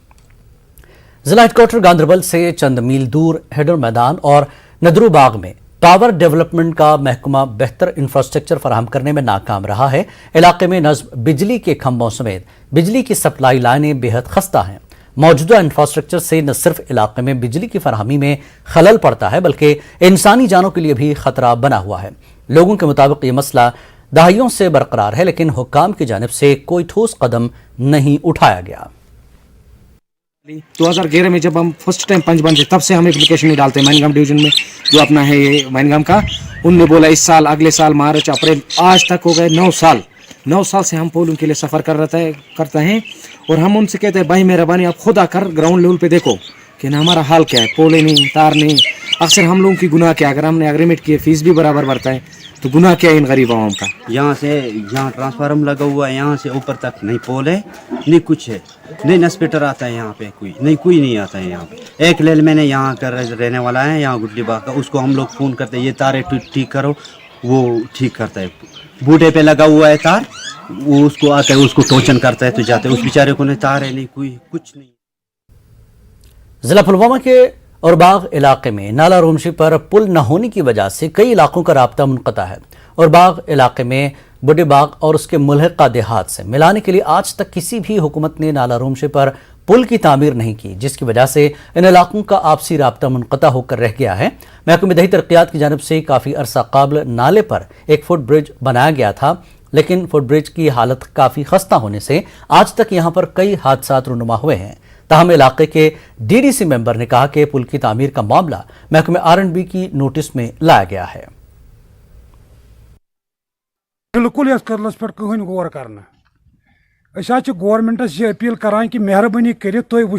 जिला हेडक्वार्टर गांधरबल से चंद मील दूर हेडर मैदान और नदरू बाग में पावर डेवलपमेंट का महकमा बेहतर इंफ्रास्ट्रक्चर फराहम करने में नाकाम रहा है। इलाके में नस्ब बिजली के खंभों समेत बिजली की सप्लाई लाइनें बेहद खस्ता हैं। मौजूदा इंफ्रास्ट्रक्चर से न सिर्फ इलाके में बिजली की फराहमी में खलल पड़ता है, बल्कि इंसानी जानों के लिए भी खतरा बना हुआ है। लोगों के मुताबिक ये मसला दहाइयों से बरकरार है, लेकिन हुक्काम की जानिब से कोई ठोस कदम नहीं उठाया गया। 2011 में जब हम फर्स्ट टाइम पंच बन थे, तब से हम एप्लीकेशन नहीं डालते माइनगाम डिवीजन में, जो अपना है ये माइनगाम का। उनने बोला इस साल, अगले साल, मार्च, अप्रैल, आज तक हो गए 9 साल से हम पोलिंग के लिए सफ़र करते हैं। और हम उनसे कहते हैं भाई मेहरबानी आप खुद आकर ग्राउंड लेवल पे देखो कि ना हमारा हाल क्या है, पोले नहीं, तार नहीं। अक्सर हम लोगों की गुनाह क्या, अगर हमने एग्रीमेंट किए, फीस भी बराबर भरता है, तो गुनाह क्या है इन गरीब आवाम का। यहाँ से यहाँ ट्रांसफार्मर लगा हुआ है, यहाँ से ऊपर तक नहीं पोल है, नहीं कुछ है, नहीं नस्पिटर आता है यहाँ पे, कोई नहीं आता है यहाँ पे। एक लेल मैंने यहाँ कर रहने वाला है, यहाँ गुडली बाग का, उसको हम लोग फ़ोन करते हैं, ये तार ठीक करो, वो ठीक करता है। बूटे पे लगा हुआ है तार, वो उसको आता है, उसको टोचन करता है, तो जाते हैं। उस बेचारे को नहीं तार है, नहीं कोई कुछ नहीं। जिला पुलवामा के और बाग इलाके में नाला रोमशी पर पुल न होने की वजह से कई इलाकों का राब्ता मुनक़ता है। और बाग इलाके में बुढ़े बाग और उसके मुल्हिका देहात से मिलाने के लिए आज तक किसी भी हुकूमत ने नाला रोमशी पर पुल की तामीर नहीं की, जिसकी वजह से इन इलाकों का आपसी राब्ता मुनक़ता होकर रह गया है। महकमे दही तरक्यात की जानिब से काफ़ी अरसा काबिल नाले पर एक फुट ब्रिज बनाया गया था, लेकिन फुट ब्रिज की हालत काफ़ी खस्ता होने से आज तक यहाँ पर कई हादसात रुनुमा हुए हैं। ताहम इलाके के DDC मेंबर ने कहा कि पुल की तामीर का मामला महकमे R&B की नोटिस में लाया गया है। बिल्कुल इस कदलस पे कहीं गौर करना गवर्नमेंटस ये अपील करान कि मेहरबानी कर वो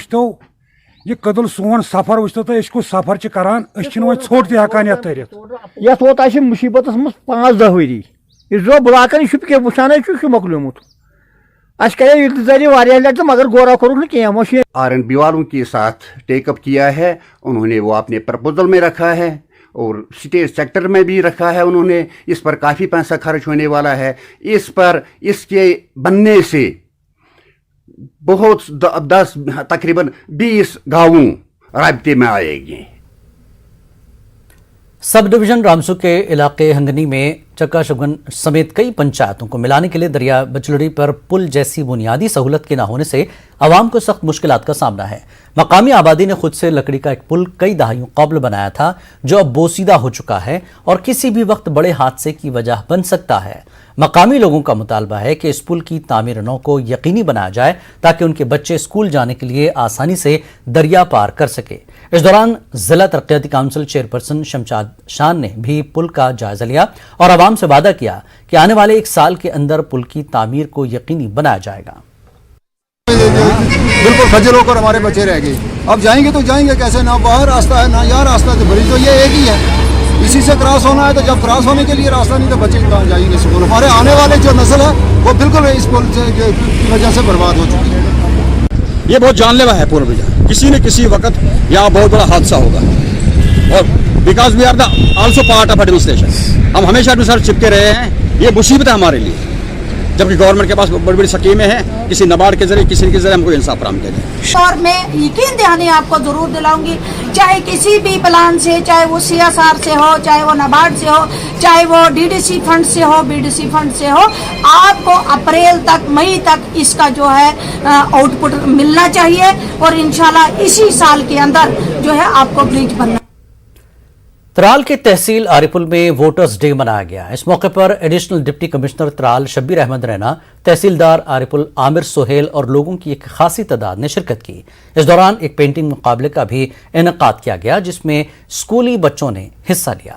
ये कदल सोन सफर वो तो सफर करान छोट तक तरित ये वोत मुसीबत मज 5-10 वरी जो बुलाकन शुपके वुचान मकलूमुत मगर गौरा कर R&B वालों के साथ टेकअप किया है उन्होंने, वो अपने प्रपोजल में रखा है और स्टेट सेक्टर में भी रखा है उन्होंने। इस पर काफ़ी पैसा खर्च होने वाला है। इस पर इसके बनने से बहुत 10 तकरीबन 20 गाँवों राब्ते में आएंगे। सब डिवीजन रामसू के इलाके हंगनी में चक्का शुगन समेत कई पंचायतों को मिलाने के लिए दरिया बचलड़ी पर पुल जैसी बुनियादी सहूलत के न होने से عوام کو سخت مشکلات کا سامنا ہے۔ مقامی آبادی نے خود سے لکڑی کا ایک پل کئی دہائیوں قبل بنایا تھا جو اب بوسیدہ ہو چکا ہے اور کسی بھی وقت بڑے حادثے کی وجہ بن سکتا ہے۔ مقامی لوگوں کا مطالبہ ہے کہ اس پل کی تعمیر نو کو یقینی بنایا جائے تاکہ ان کے بچے اسکول جانے کے لیے آسانی سے دریا پار کر سکے۔ اس دوران ضلع ترقیاتی کونسل چیئرپرسن شمشاد شان نے بھی پل کا جائزہ لیا اور عوام سے وعدہ کیا کہ آنے والے 1 سال کے اندر پل کی تعمیر کو یقینی بنایا جائے گا۔ بالکل خجل ہو کر ہمارے بچے رہ گئے، اب جائیں گے تو جائیں گے کیسے؟ نہ باہر راستہ ہے نہ یہاں راستہ ہے، بڑی تو یہ ایک ہی ہے، اسی سے کراس ہونا ہے، تو جب کراس ہونے کے لیے راستہ نہیں تو بچے کہاں جائیں گے اسکول؟ ہمارے آنے والے جو نسل ہے وہ بالکل اس پل کی وجہ سے برباد ہو چکی ہے۔ یہ بہت جان لیوا ہے پل بھیا، کسی نہ کسی وقت یہاں بہت بڑا حادثہ ہوگا، اور because we are the also part of administration, ہم ہمیشہ ایڈمنسٹریشن چپکے رہے ہیں، یہ مصیبت ہے ہمارے لیے، جبکہ گورنمنٹ کے پاس بڑی بڑی سکیمیں ہیں، کسی نبارڈ کے ذریعے کسی کے ذریعے ہم کو انصاف فراہم کریں۔ اور میں یقین دہانی آپ کو ضرور دلاؤں گی، چاہے کسی بھی پلان سے، چاہے وہ CSR سے ہو، چاہے وہ نبارڈ سے ہو، چاہے وہ DDC فنڈ سے ہو، BDC فنڈ سے ہو، آپ کو اپریل تک مئی تک اس کا جو ہے آؤٹ پٹ ملنا چاہیے، اور انشاءاللہ اسی سال کے اندر جو ہے آپ کو برج بننا۔ ترال کے تحصیل عارپل میں ووٹرز ڈے منایا گیا۔ اس موقع پر additional deputy commissioner Tral Shabir Ahmad Raina, tehsildar Arpal Aamir Sohail اور لوگوں کی ایک خاصی تعداد نے شرکت کی۔ اس دوران ایک پینٹنگ مقابلے کا بھی انعقاد کیا گیا جس میں اسکولی بچوں نے حصہ لیا۔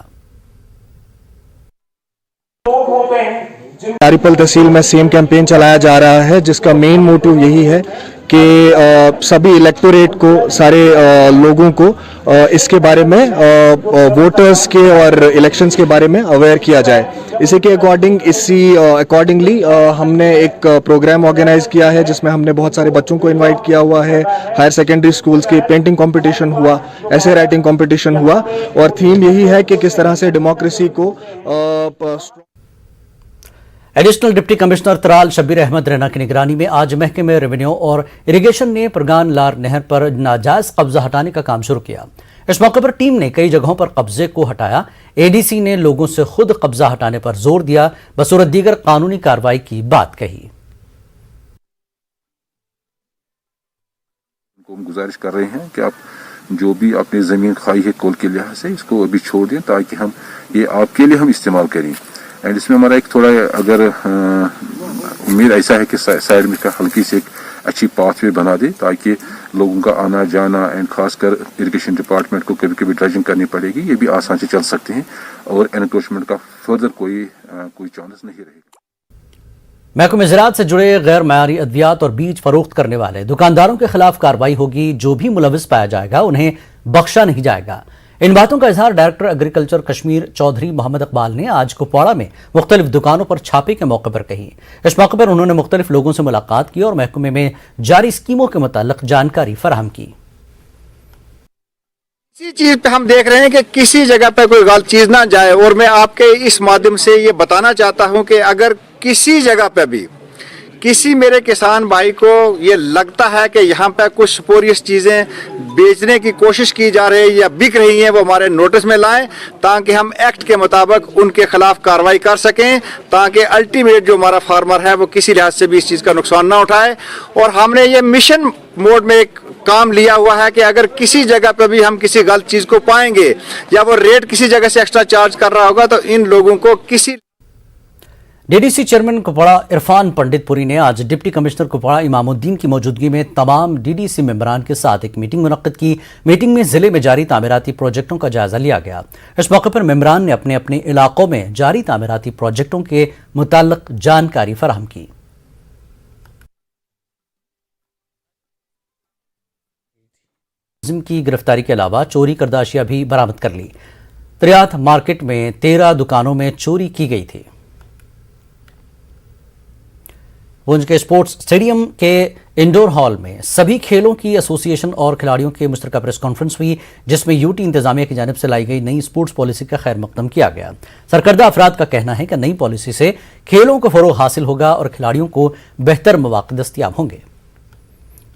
عارپل تحصیل میں سیم کیمپین چلایا جا رہا ہے جس کا مین موٹو یہی ہے کہ سبھی الیکٹوریٹ کو، سارے لوگوں کو اس کے بارے میں، ووٹرز کے اور الیکشنز کے بارے میں اویئر کیا جائے۔ اسی کے اکارڈنگلی ہم نے ایک پروگرام آرگنائز کیا ہے جس میں ہم نے بہت سارے بچوں کو انوائٹ کیا ہوا ہے۔ ہائر سیکنڈری سکولز کے پینٹنگ کمپٹیشن ہوا، ایسے رائٹنگ کمپٹیشن ہوا، اور تھیم یہی ہے کہ کس طرح سے ڈیموکریسی کو additional deputy commissioner Tral Shabir Ahmad Raina کی نگرانی میں آج محکمہ ریونیو اور اریگیشن نے پرگان لار نہر پر ناجائز قبضہ ہٹانے کا کام شروع کیا۔ اس موقع پر ٹیم نے کئی جگہوں پر قبضے کو ہٹایا۔ ADC نے لوگوں سے خود قبضہ ہٹانے پر زور دیا، بصورت دیگر قانونی کارروائی کی بات کہی۔ ہم گزارش کر رہے ہیں کہ آپ جو بھی اپنی زمین خواہی ہے کول کے لحاظ سے اس کو ابھی چھوڑ دیں تاکہ ہم یہ آپ کے لیے ہم استعمال کریں۔ اینڈ اس میں ہمارا ایک تھوڑا اگر امید ایسا ہے کہ سائڈ میں کا ہلکی سے ایک اچھی پاتھ وے بنا دے تاکہ لوگوں کا آنا جانا، اینڈ خاص کر اریگیشن ڈپارٹمنٹ کو کبھی کبھی ڈریجنگ کرنی پڑے گی، یہ بھی آسان سے چل سکتے ہیں اور انکروچمنٹ کا فردر کوئی چانس نہیں رہے گا۔ محکمہ زراعت سے جڑے غیر معیاری ادویات اور بیج فروخت کرنے والے دکانداروں کے خلاف کارروائی ہوگی۔ جو بھی ملوث پایا جائے گا انہیں بخشا نہیں جائے گا۔ ان باتوں کا اظہار ڈائریکٹر ایگریکلچر کشمیر چودھری محمد اقبال نے آج کپواڑہ میں مختلف دکانوں پر چھاپے کے موقع پر کہی۔ اس موقع پر انہوں نے مختلف لوگوں سے ملاقات کی اور محکمے میں جاری اسکیموں کے متعلق جانکاری فراہم کی۔ اسی چیز پہ ہم دیکھ رہے ہیں کہ کسی جگہ پہ کوئی غلط چیز نہ جائے، اور میں آپ کے اس مادھیم سے یہ بتانا چاہتا ہوں کہ اگر کسی جگہ پہ بھی کسی میرے کسان بھائی کو یہ لگتا ہے کہ یہاں پہ کچھ سپوریس چیزیں بیچنے کی کوشش کی جا رہی ہے یا بک رہی ہیں، وہ ہمارے نوٹس میں لائیں تاکہ ہم ایکٹ کے مطابق ان کے خلاف کارروائی کر سکیں، تاکہ الٹیمیٹ جو ہمارا فارمر ہے وہ کسی لحاظ سے بھی اس چیز کا نقصان نہ اٹھائے۔ اور ہم نے یہ مشن موڈ میں ایک کام لیا ہوا ہے کہ اگر کسی جگہ پہ بھی ہم کسی غلط چیز کو پائیں گے یا وہ ریٹ کسی جگہ سے ایکسٹرا چارج کر رہا ہوگا تو ان لوگوں کو کسی DDC چیئرمین کپواڑہ عرفان پنڈت پوری نے آج ڈپٹی کمشنر کپواڑہ امام الدین کی موجودگی میں تمام DDC ممبران کے ساتھ ایک میٹنگ منعقد کی۔ میٹنگ میں ضلع میں جاری تعمیراتی پروجیکٹوں کا جائزہ لیا گیا۔ اس موقع پر ممبران نے اپنے اپنے علاقوں میں جاری تعمیراتی پروجیکٹوں کے متعلق جانکاری فراہم کی۔ کی گرفتاری کے علاوہ چوری کردہ اشیاء بھی برآمد کر لی۔ تریات مارکیٹ میں 13 دکانوں میں چوری کی گئی تھی۔ پونچھ کے اسپورٹس اسٹیڈیم کے انڈور ہال میں سبھی کھیلوں کی ایسوسی ایشن اور کھلاڑیوں کی مشترکہ پریس کانفرنس ہوئی جس میں UT انتظامیہ کی جانب سے لائی گئی نئی اسپورٹس پالیسی کا خیر مقدم کیا گیا۔ سرکردہ افراد کا کہنا ہے کہ نئی پالیسی سے کھیلوں کو فروغ حاصل ہوگا اور کھلاڑیوں کو بہتر مواقع دستیاب ہوں گے۔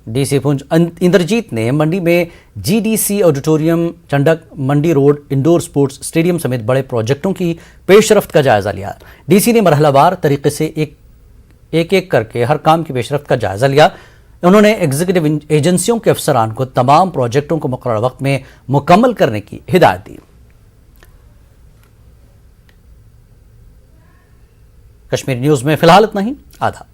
DC پونچھ اندرجیت نے منڈی میں GDC آڈیٹوریم، چنڈک منڈی روڈ انڈور اسپورٹس اسٹیڈیم سمیت بڑے پروجیکٹوں کی پیش رفت کا جائزہ لیا۔ DC نے مرحلہ وار طریقے سے ایک ایک کر کے ہر کام کی پیش رفت کا جائزہ لیا۔ उन्होंने एग्जीक्यूटिव एजेंसियों के अफसरान को तमाम प्रोजेक्टों को मुकर्रर वक्त में मुकम्मल करने की हिदायत दी। कश्मीर न्यूज में फिलहाल इतना ही। आदाब।